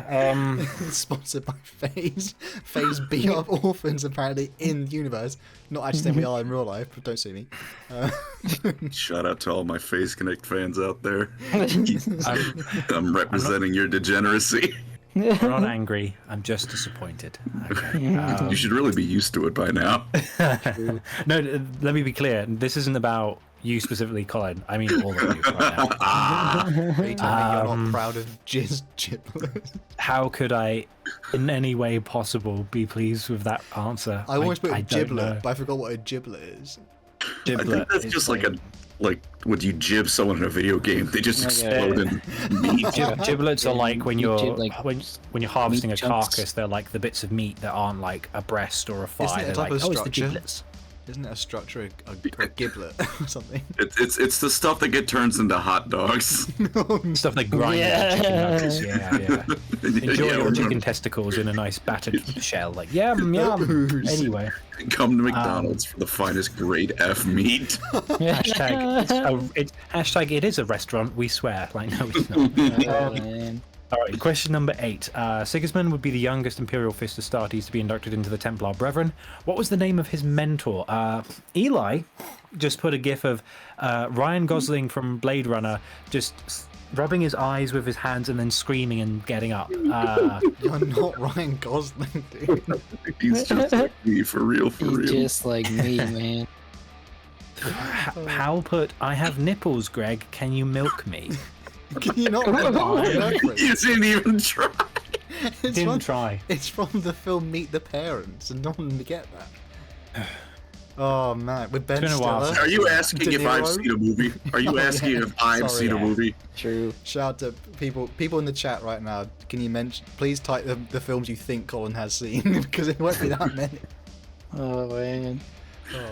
Sponsored by FaZe. FaZe beat up orphans apparently in universe. Not actually saying we are in real life, but don't sue me. Shout out to all my Face Connect fans out there. I'm representing your degeneracy. I'm not angry. I'm just disappointed. Okay. You should really be used to it by now. No, let me be clear. This isn't about you specifically, Colin. I mean all of you right now. Are you telling me you're not proud of Jizz Gibblers? How could I, in any way possible, be pleased with that answer? I almost put a don't know. giblet, but I forgot what a giblet is. I Giblet think that's is just like when you jib someone in a video game, they just explode in meat. Giblets are like when you're like when you're harvesting a meat chunks. carcass. They're like the bits of meat that aren't like a breast or a thigh. Isn't it a They're type like, of oh, it's the structure? giblets. Isn't it a structure, a giblet or something? It's the stuff that get turns into hot dogs. Stuff they grind Yeah. into chicken nuggets. Yeah. Enjoy Yeah, your chicken testicles in a nice battered shell. Like yum yum. Anyway, come to McDonald's for the finest grade F meat. hashtag it is a restaurant. We swear. Like no, it's not. Oh, man. All right, question number 8. Sigismund would be the youngest Imperial Fist Astartes to be inducted into the Templar Brethren. What was the name of his mentor? Eli just put a gif of Ryan Gosling from Blade Runner just rubbing his eyes with his hands and then screaming and getting up. You're not Ryan Gosling, dude. He's just like me, for real, for He's real. just like me, man. Hal put, I have nipples, Greg. Can you milk me? Can you not remember the reference? You didn't even try. Didn't try. It's from the film Meet the Parents, and no one would get that. Oh man, with Ben It's been a while Stiller. since Are you asking if I've Niro? seen a movie? Are you asking if I've Sorry. seen a movie? True. Shout out to people in the chat right now. Can you please type the films you think Colin has seen because it won't be that many. Oh man.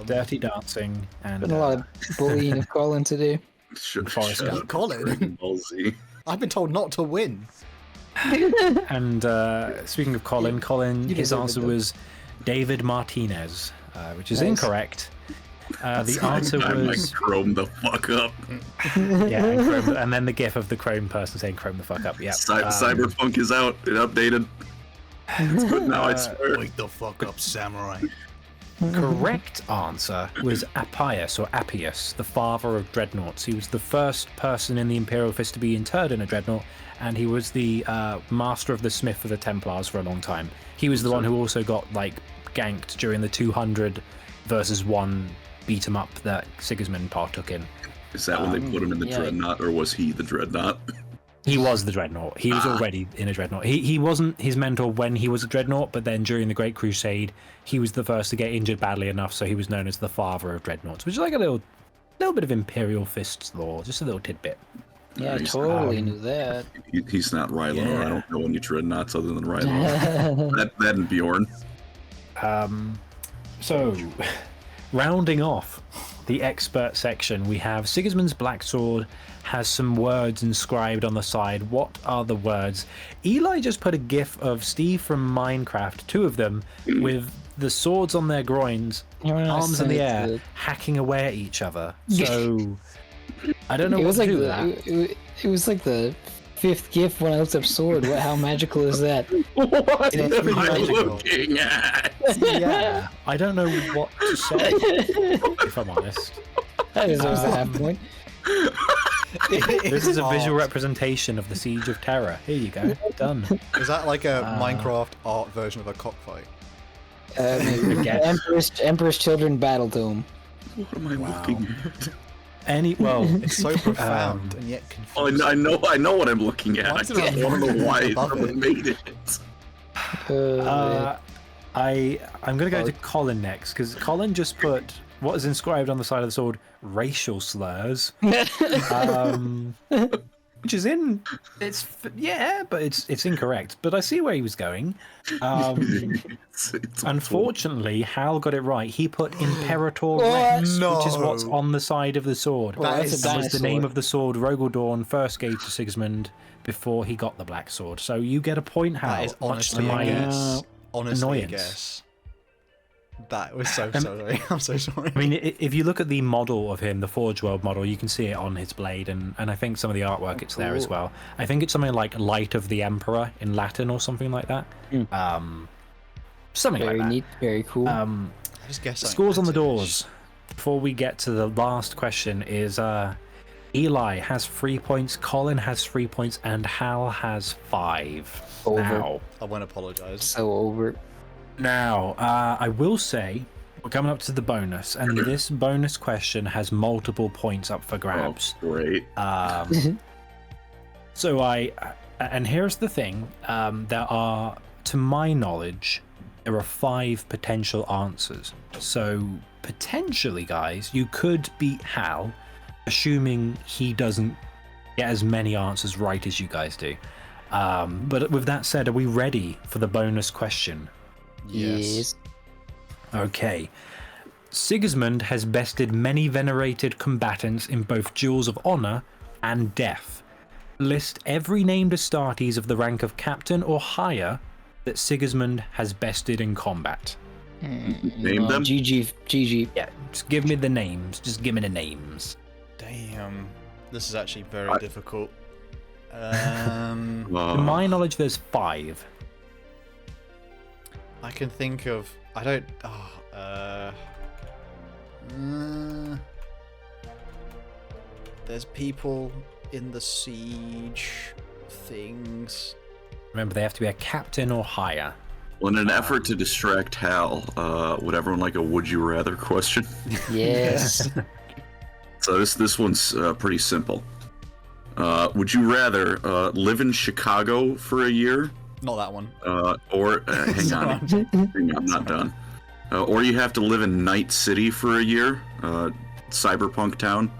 Dirty Dancing and Been a lot of bullying of Colin today. Forrest Shut Gump. up, Colin. Dragon Ball Z. I've been told not to win. And speaking of Colin, his deserve it, answer though. was David Martinez, which is Nice. incorrect. The answer I'm was like, chrome the fuck up. yeah, and, Chrome, and then the gif of the Chrome person saying "Chrome the fuck up." Yeah, Cyberpunk is out. It updated. It's good now, I swear. Wake the fuck up, samurai. correct answer was Appius or Appius, the father of dreadnoughts. He was the first person in the Imperial Fist to be interred in a dreadnought, and he was the master of the smith for the Templars for a long time. He was the one who also got like ganked during the 200 versus 1 beat 'em up that Sigismund partook in. Is that when they put him in the yeah. dreadnought, or was he the dreadnought? He was the dreadnought. He was already in a dreadnought. He wasn't his mentor when he was a dreadnought, but then during the Great Crusade, he was the first to get injured badly enough, so he was known as the father of dreadnoughts, which is like a little bit of Imperial Fists lore, just a little tidbit. Yeah, I Nice. totally knew that. He's not Rylan, or I Yeah. don't know any dreadnoughts other than Rylan. that and Bjorn. So, rounding off the expert section, we have Sigismund's Black Sword has some words inscribed on the side. What are the words? Eli just put a gif of Steve from Minecraft, 2 of them, with the swords on their groins, arms in the air, hacking away at each other. So, I don't know It what was to like do with that. it was like the 5th GIF when I looked up sword. How magical is that? What am I magical. looking at? Yeah. I don't know what to say, if I'm honest. That deserves a half point. This is a visual art. representation of the Siege of Terror. Here you go. Done. Is that like a Minecraft art version of a cockfight? Maybe. guess. Emperor's Children Battle Tome. What am I looking at? It's so profound and yet Oh, confusing. I know what I'm looking at. Why I did I don't know why above someone it? made it. I'm gonna go to Colin next because Colin just put what is inscribed on the side of the sword: racial slurs, which is but it's incorrect. But I see where he was going. It's Unfortunately, Hal got it right. He put Imperator What? Rex, which is what's No. on the side of the sword. Well, that's a That was the name dinosaur. of the sword Rogaldorn first gave to Sigismund before he got the black sword. So you get a point, Hal. That is much to honestly a my guess. Honestly a annoyance. guess. That was so sorry. I'm so sorry. I mean, if you look at the model of him, the Forge World model, you can see it on his blade, and I think some of the artwork it's there as cool. well. I think it's something like Light of the Emperor in Latin or something like that. Something Very like that. neat, very cool. I just guess something Scores on the British. doors. Before we get to the last question is Eli has 3 points, Colin has 3 points, and Hal has 5. Over. I won't apologise. So over. Now, I will say we're coming up to the bonus, and this bonus question has multiple points up for grabs. Oh, great. So and here's the thing: there are, to my knowledge, there are 5 potential answers. So potentially, guys, you could beat Hal, assuming he doesn't get as many answers right as you guys do. But with that said, are we ready for the bonus question? Yes. Okay. Sigismund has bested many venerated combatants in both duels of honor and death. List every named Astartes of the rank of captain or higher that Sigismund has bested in combat. Name them. GG. Yeah, just give me the names. Just give me the names. Damn. This is actually very difficult. To my knowledge, there's 5. I can think of. I don't. There's people in the siege things. Remember, they have to be a captain or higher. Well, in an effort to distract Hal, would everyone like a would you rather question? Yes. So this one's pretty simple. Would you rather live in Chicago for a year, Not that one. or hang on, I'm not done. Or you have to live in Night City for a year, cyberpunk town.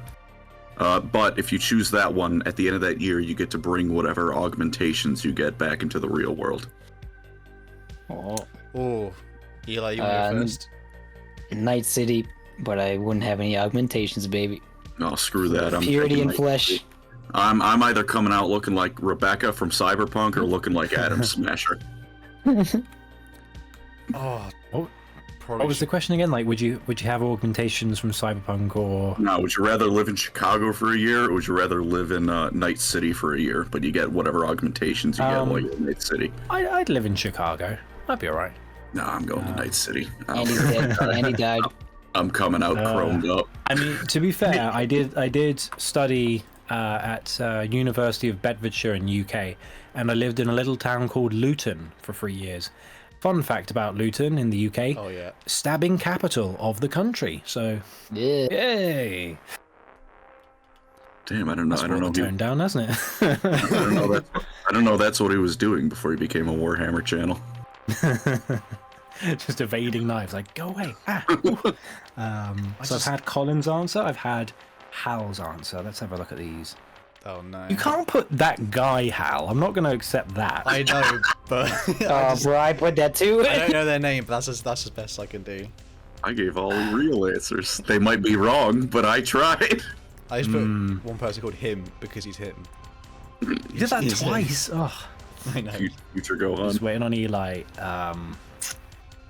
But if you choose that one, at the end of that year, you get to bring whatever augmentations you get back into the real world. Oh, Eli, you want to go first? Night City, but I wouldn't have any augmentations, baby. No, screw that. I'm Purity and flesh. I'm either coming out looking like Rebecca from Cyberpunk or looking like Adam Smasher. What was the question again? Like, would you have augmentations from Cyberpunk or? No, would you rather live in Chicago for a year, or would you rather live in Night City for a year, but you get whatever augmentations you get while you're in Night City? I'd live in Chicago. I'd be alright. No, I'm going to Night City. Andy's dead. Andy died. I'm coming out chromed up. I mean, to be fair, I did study at University of Bedfordshire in UK, and I lived in a little town called Luton for 3 years. Fun fact about Luton in the UK: stabbing capital of the country. So, yay! Damn, I don't know. I don't know. Toned down, hasn't it? I don't know. That's what he was doing before he became a Warhammer channel. Just evading knives, like go away. So I've had Colin's answer. I've had Hal's answer. Let's have a look at these. Oh no! You can't put that guy Hal. I'm not going to accept that. I know, but bro, I put that too. I don't know their name, but that's as best I can do. I gave all real answers. They might be wrong, but I tried. I just put one person called him because he's him. You did that twice. Oh, I know. Future Gohan. Just waiting on Eli.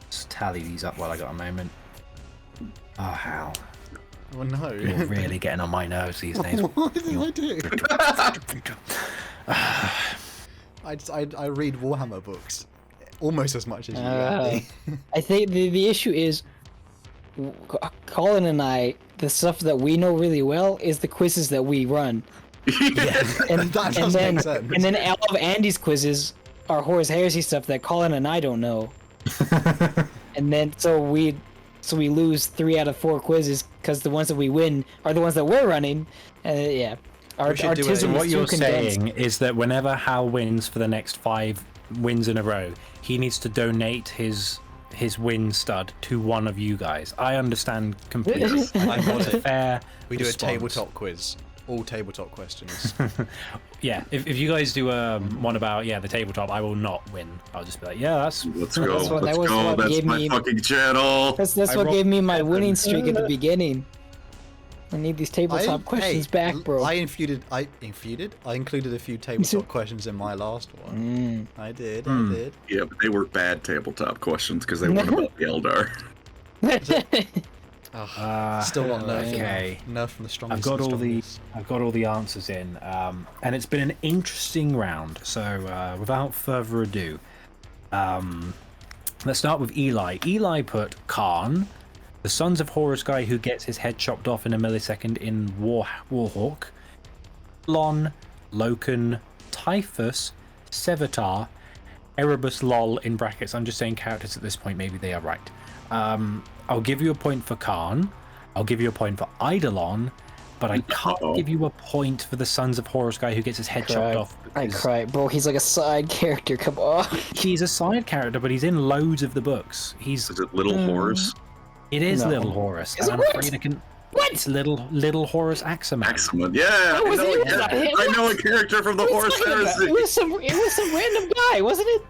Just tally these up while I got a moment. Oh, Hal. Oh no. You're really getting on my nerves these days. What did I do? I read Warhammer books almost as much as you do. I think the issue is Colin and I, the stuff that we know really well is the quizzes that we run. And then all of Andy's quizzes are Horus Heresy stuff that Colin and I don't know. And then so we lose 3 out of 4 quizzes because the ones that we win are the ones that we're running. Yeah. Our what you're saying is that whenever Hal wins for the next 5 wins in a row, he needs to donate his win stud to one of you guys. I understand completely. Fair. We do a tabletop quiz. All tabletop questions. Yeah, if you guys do one about the tabletop, I will not win. I'll just be like, let's go. That's my fucking channel. That's what gave me my winning streak at the beginning. I need these tabletop questions back, bro. I included a few tabletop questions in my last one. I did. Yeah, but they were bad tabletop questions because they weren't about the Eldar. Still not nerf. Okay. Nerf from the strongest. I've got all the answers in, and it's been an interesting round. So without further ado, let's start with Eli. Eli put Khan, the Sons of Horus guy who gets his head chopped off in a millisecond in Warhawk, Lon, Loken, Typhus, Sevatar, Erebus Lol in brackets. I'm just saying characters at this point. Maybe they are right. I'll give you a point for Khan. I'll give you a point for Eidolon, but I can't give you a point for the Sons of Horus guy who gets his head chopped off. I cry, bro. He's like a side character. Come on. He's a side character, but he's in loads of the books. Is it Little Horus? It is Little Horus. Is it I'm afraid I can. What? It's Little Horus Axeman. Axeman, yeah. I know a character from the Horus Heresy. It was some random guy, wasn't it?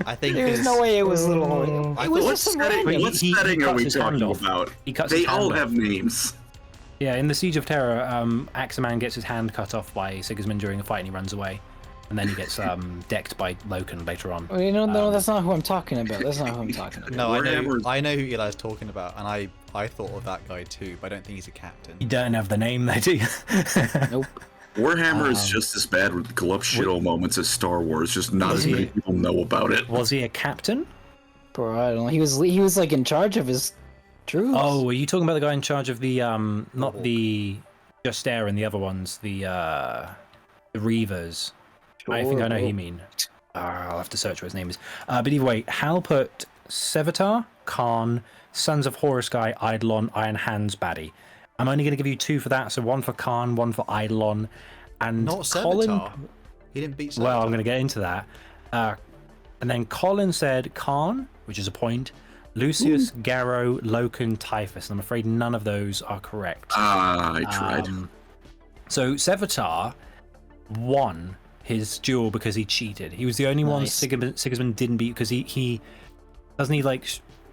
I think there's no way it was Little Horus. It was just some random. What setting are we talking about? They all have names. Yeah, in the Siege of Terror, Axeman gets his hand cut off by Sigismund during a fight and he runs away. And then he gets decked by Loken later on. No, that's not who I'm talking about. That's not who I'm talking about. No, I know who Eli's talking about, and I thought of that guy too, but I don't think he's a captain. You don't have the name there, do you? Nope. Warhammer is just as bad with Glup moments as Star Wars, just not as many people know about it. Was he a captain? Bro, I don't know. He was like in charge of his troops. Oh, are you talking about the guy in charge of the not the Justair and the other ones, the Reavers? I think I know who you mean. I'll have to search what his name is. But either way, Hal put Sevatar, Khan, Sons of Horus guy, Eidolon, Iron Hands baddie. I'm only going to give you 2 for that, so 1 for Khan, 1 for Eidolon, and not Colin. Sevatar. He didn't beat Sevatar. Well, I'm going to get into that. And then Colin said Khan, which is a point. Lucius, Garrow, Loken, Typhus. I'm afraid none of those are correct. I tried. So Sevatar won his duel because he cheated. He was the only one Sigismund didn't beat because he doesn't he like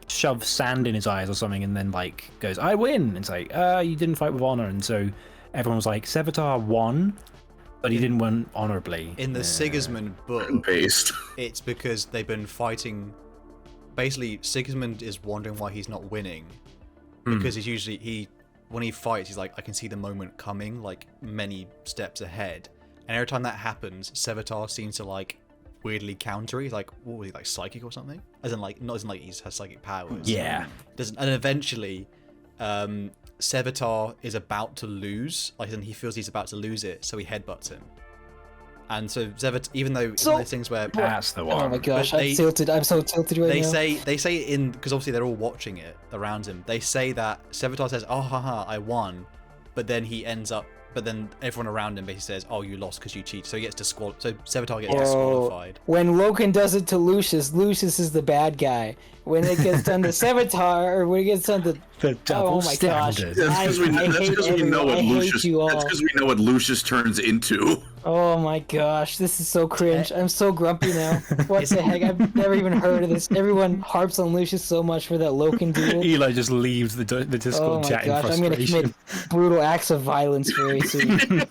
shove sand in his eyes or something and then like goes, I win. It's like, you didn't fight with honor. And so everyone was like, Sevatar won, but he didn't win honorably. In the Sigismund book, it's because they've been fighting. Basically, Sigismund is wondering why he's not winning because he's usually when he fights, he's like, I can see the moment coming, like many steps ahead. And every time that happens, Sevatar seems to like weirdly counter. He's like, what was he, like psychic or something? As in like, not as in like he has psychic powers. Yeah. And eventually, Sevatar is about to lose. Like, and he feels he's about to lose it, so he headbutts him. And so Sevatar, even though there's things where that's the one. Oh my gosh, I'm so tilted right now. They say in, because obviously they're all watching it around him. They say that Sevatar says, "Oh, haha, I won," but then he ends up. But then everyone around him basically says, "Oh, you lost because you cheated." So he gets disqualified. So Sevatar gets disqualified. When Loken does it to Lucius, Lucius is the bad guy. When it gets done to Sevatar, or when it gets done to double standard. That's because we know what Lucius turns into. Oh my gosh, this is so cringe. I'm so grumpy now. What the heck? I've never even heard of this. Everyone harps on Lucius so much for that Loken duel. Eli just leaves the Discord chat in frustration. I'm gonna commit brutal acts of violence very soon.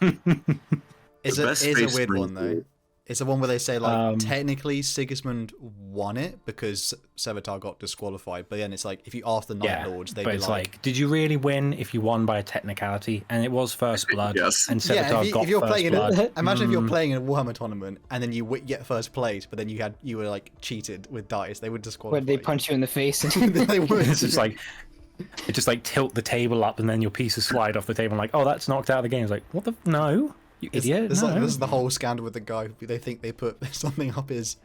It's a weird one though. It's the one where they say like technically Sigismund won it because Sevatar got disqualified, but then it's like if you ask the Night Lords, they'd be like, did you really win if you won by a technicality? And it was first blood. Yes. And Sevatar got first blood. Imagine if you're playing in a Warhammer tournament and then you get first place, but then you were like cheated with dice. They would disqualify. Would they punch you in the face? They would. It's just like tilt the table up and then your pieces slide off the table. Like, oh, that's knocked out of the game. It's like, what the no. You idiot. This is the whole scandal with the guy. They think they put something up his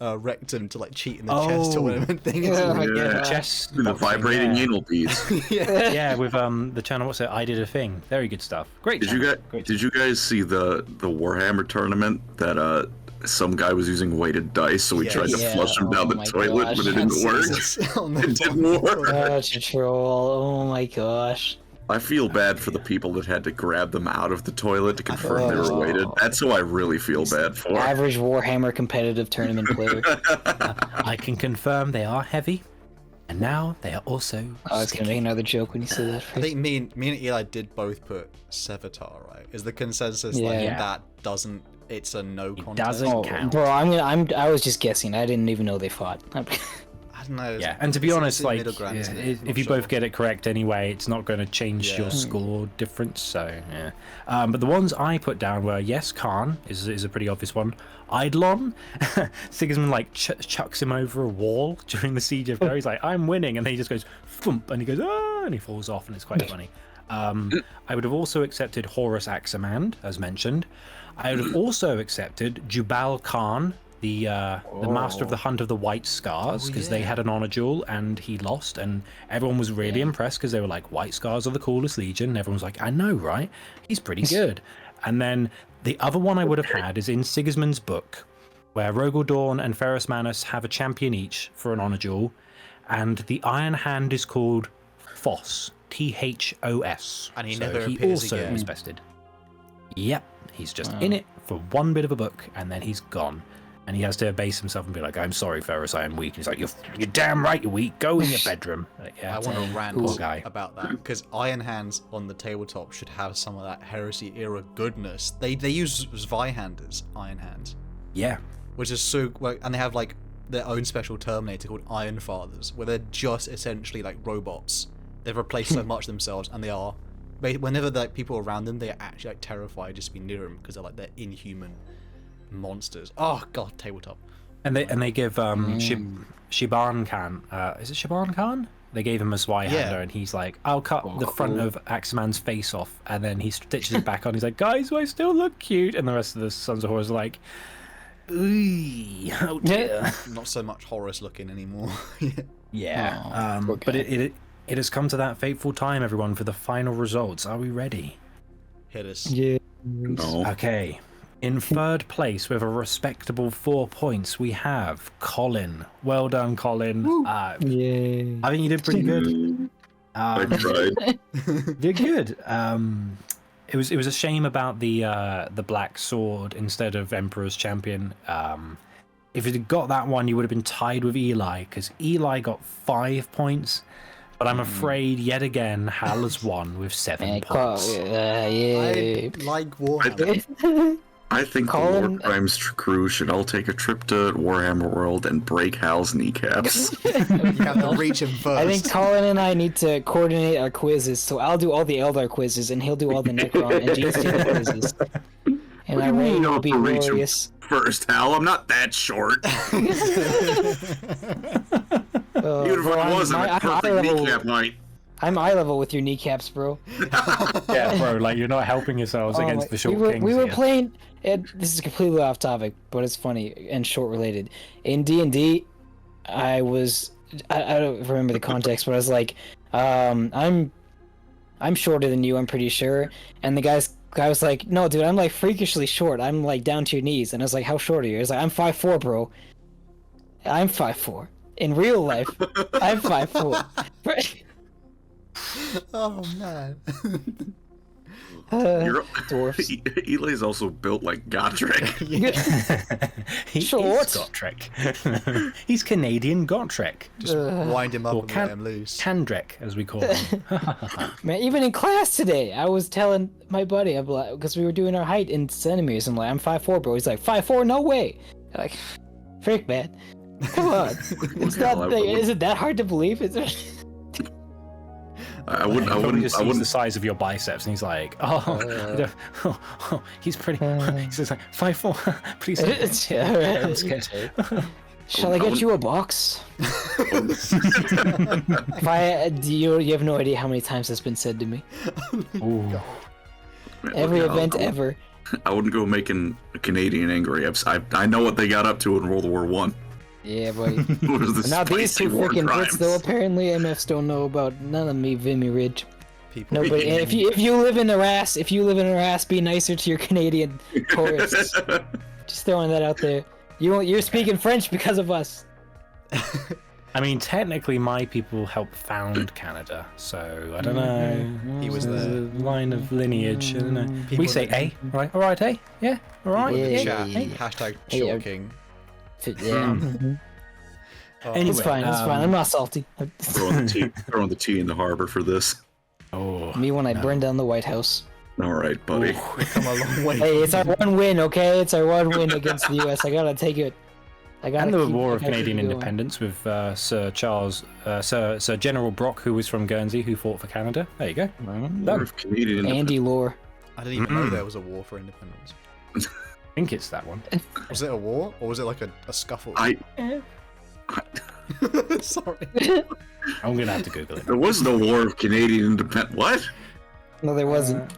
rectum to like cheat in the chess tournament thing. Chess. The vibrating anal beads. yeah, with the channel. What's it? I did a thing. Very good stuff. Great. Did you guys see the Warhammer tournament that some guy was using weighted dice, so he tried to flush him down the toilet, but it didn't work. It didn't work. Such a troll. Oh my gosh. I feel bad for the people that had to grab them out of the toilet to confirm they were weighted. That's who I really feel bad for. Average Warhammer competitive tournament player. I can confirm they are heavy, and now they are also. I was gonna make another joke when you said that. I think me and Eli did both put Sevatar, right? Is the consensus that doesn't? It's a no contest. Doesn't count. Bro, I was just guessing. I didn't even know they fought. I don't know. Yeah, and to be honest, like, if you both get it correct anyway, it's not going to change your score difference. So, yeah. But the ones I put down were, yes, Khan is a pretty obvious one. Eidolon, Sigismund like chucks him over a wall during the siege of Go. He's like, I'm winning, and then he just goes thump, and he goes and he falls off, and it's quite funny. I would have also accepted Horus Aximand, as mentioned. I would have also accepted Jubal Khan, the master of the Hunt of the White Scars, because they had an honor duel and he lost, and everyone was really impressed because they were like, White Scars are the coolest legion, and everyone was like, I know, right? He's pretty good. And then the other one I would have had is in Sigismund's book, where Rogaldorn and Ferrus Manus have a champion each for an honor duel, and the Iron Hand is called Thos, Thos, and he never appears again. Was bested. Yep, he's just in it for one bit of a book, and then he's gone. And he has to abase himself and be like, I'm sorry, Ferrus, I am weak. And he's like, you're damn right you're weak. Go in your bedroom. Like, I want to rant about that, because Iron Hands on the tabletop should have some of that Heresy era goodness. They use Zweihanders, Iron Hands. Yeah. Which is so... And they have like their own special Terminator called Iron Fathers, where they're just essentially like robots. They've replaced so much themselves, and they are... Whenever like people are around them, they are actually like terrified just to be near them, because they're inhuman monsters. Oh god, tabletop. And they give Shiban Khan, is it Shiban Khan? They gave him a Zweihander, and he's like, I'll cut the front of Axeman's face off, and then he stitches it back on. He's like, guys, do I still look cute? And the rest of the Sons of Horus are like, oh dear. Not so much Horus looking anymore. But it has come to that fateful time, everyone, for the final results. Are we ready? Hit us. Yeah. No. Okay. In third place with a respectable 4 points, we have Colin. Well done, Colin. Yay. I think you did pretty good. I tried. Did good. It was a shame about the black sword instead of Emperor's Champion. If you'd got that one, you would have been tied with Eli, because Eli got 5 points. But I'm afraid, yet again, Hal has won with 7 points. Yay. I like Warhammer. I think Colin... the Lorecrimes crew should all take a trip to Warhammer World and break Hal's kneecaps. You have to reach him first. I think Colin and I need to coordinate our quizzes, so I'll do all the Eldar quizzes, and he'll do all the Necron and GC quizzes. And our reign will be glorious. First, Hal, I'm not that short. Even if I wasn't a perfect kneecap height. I'm eye level with your kneecaps, bro. Yeah, bro, like you're not helping yourselves against the short kings. We were here. playing. This is completely off topic, but it's funny and short related. In D&D, I don't remember the context, but I was like, I'm shorter than you, I'm pretty sure. And the guy was like, no, dude, I'm like freakishly short. I'm like down to your knees. And I was like, how short are you? He was like, I'm 5'4", bro. I'm 5'4". In real life, I'm 5'4". Oh man. Dwarfs. Eli's also built like Gotrek. He Short. is Gotrek. He's Canadian Gotrek. Just wind him up Or and let him loose. Kandrek, as we call him. Man, even in class today, I was telling my buddy, because we were doing our height in centimeters, I'm like, I'm 5'4", bro. He's like, 5'4"? No way. I'm like, frick, man. Come on. Is it that hard to believe? Is it? I wouldn't just sees the size of your biceps, and he's like, he's pretty. He's just like 5'4". Please, I'm scared. Shall I get you a box? You have no idea how many times that's been said to me. Ooh. Every event ever. I wouldn't go making a Canadian angry. I know what they got up to in World War One. Yeah, buddy. Now these two freaking Brits, though, apparently MFs don't know about none of me, Vimy Ridge. People. No, but if you live in Arras, be nicer to your Canadian tourists. Just throwing that out there. You're speaking French because of us. I mean, technically, my people helped found Canada, so I don't know. He was There's there. a line of lineage. I don't know. People We say A, right? All right, A. Yeah, all right. People in the Yeah, chat. yeah. Hashtag Hey, short king. Yeah. Anyway, It's fine. I'm not salty. Throwing the tea in the harbor for this. Oh, Me when I burned down the White House. All right, buddy. We've come a long way. Hey, it's our one win, okay? It's our one win against the US. I gotta take it. and the War of Canadian Independence with Sir General Brock, who was from Guernsey, who fought for Canada. There you go. War of Canadian Andy Lore. I didn't even know there was a war for independence. I think it's that one. Was it a war or was it like a scuffle? Sorry. I'm gonna have to Google it. There was no War of Canadian Independence. What? No, there wasn't.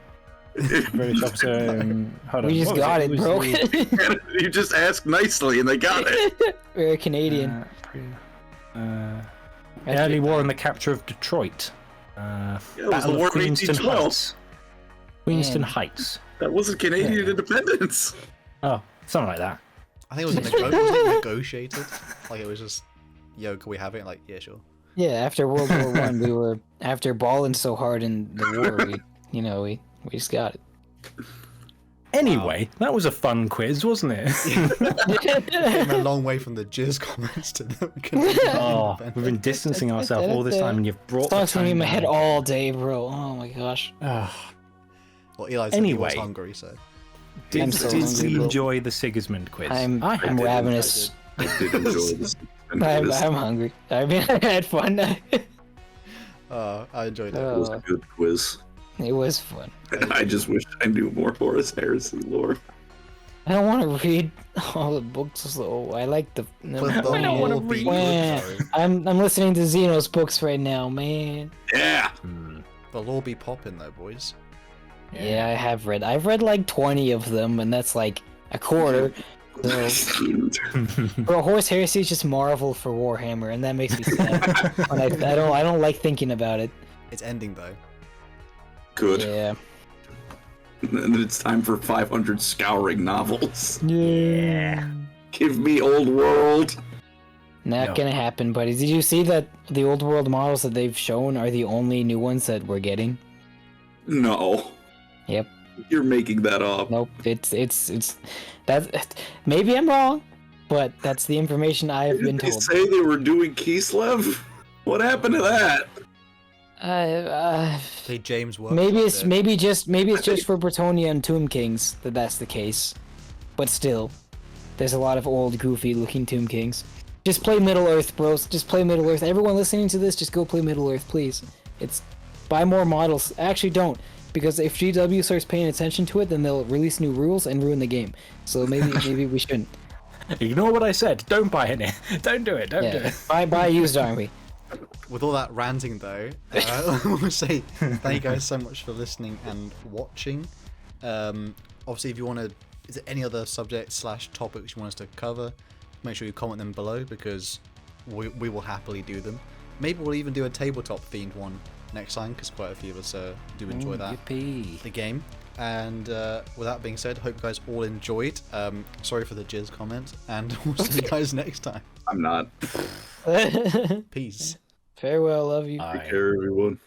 British officer. Hold on. We just What was got it, Was bro. the- You just asked nicely and they got it. We're Canadian. Early war and the capture of Detroit. Yeah, it was Battle the War of of Queenston 1812. Heights. Queenston Man. Heights. That wasn't Canadian Independence. Oh, something like that. I think it was negotiated. Like it was just, yo, can we have it? Like, yeah, sure. Yeah, after World War One, we were after balling so hard in the war, we just got it. Anyway, that was a fun quiz, wasn't it? Came a long way from the jizz comments to the Oh, we've been distancing ourselves all this time, and you've brought the Song's gonna be in my time head down. all day, bro. Oh my gosh. Ah, Well, Eli said he was Anyway. hungry, so. I'm did so did hungry, you bro. enjoy the Sigismund quiz? I'm I did. ravenous. I did enjoy this. I'm hungry. I mean, I had fun. I enjoyed it. It was a good quiz. It was fun. I just wish I knew more Horus Heresy lore. I don't want to read all the books, so I like the. But the I don't wanna lore be read. good, Man, though. I'm listening to Zeno's books right now, man. Yeah. The lore be popping though, boys. Yeah, I have read. I've read like 20 of them, and that's like a quarter. So, bro, Horus Heresy is just Marvel for Warhammer, and that makes me sad. And I don't like thinking about it. It's ending though. Good. Yeah. And then it's time for 500 scouring novels. Yeah. Give me Old World. Not gonna happen, buddy. Did you see that the old world models that they've shown are the only new ones that we're getting? No. Yep. You're making that up. Nope. It's that. Maybe I'm wrong, but that's the information I have been Did they told. say they were doing Kislev? What happened to that? Hey, James. Maybe it's just for Bretonia and Tomb Kings that's the case, but still, there's a lot of old, goofy-looking Tomb Kings. Just play Middle Earth, bros. Just play Middle Earth. Everyone listening to this, just go play Middle Earth, please. Buy more models. Actually, don't, because if GW starts paying attention to it, then they'll release new rules and ruin the game. So maybe we shouldn't. Ignore what I said. Don't buy any. Don't do it. Don't do it. Buy a used army. With all that ranting, though, I want to say thank you guys so much for listening and watching. Obviously, if you want to, is there any other subject / topics you want us to cover? Make sure you comment them below, because we will happily do them. Maybe we'll even do a tabletop themed one next time, because quite a few of us do enjoy that. Yippee. The game. And with that being said, hope you guys all enjoyed. Sorry for the jizz comment, and we'll see you guys next time. I'm not. Peace. Farewell, love you. Take care, everyone.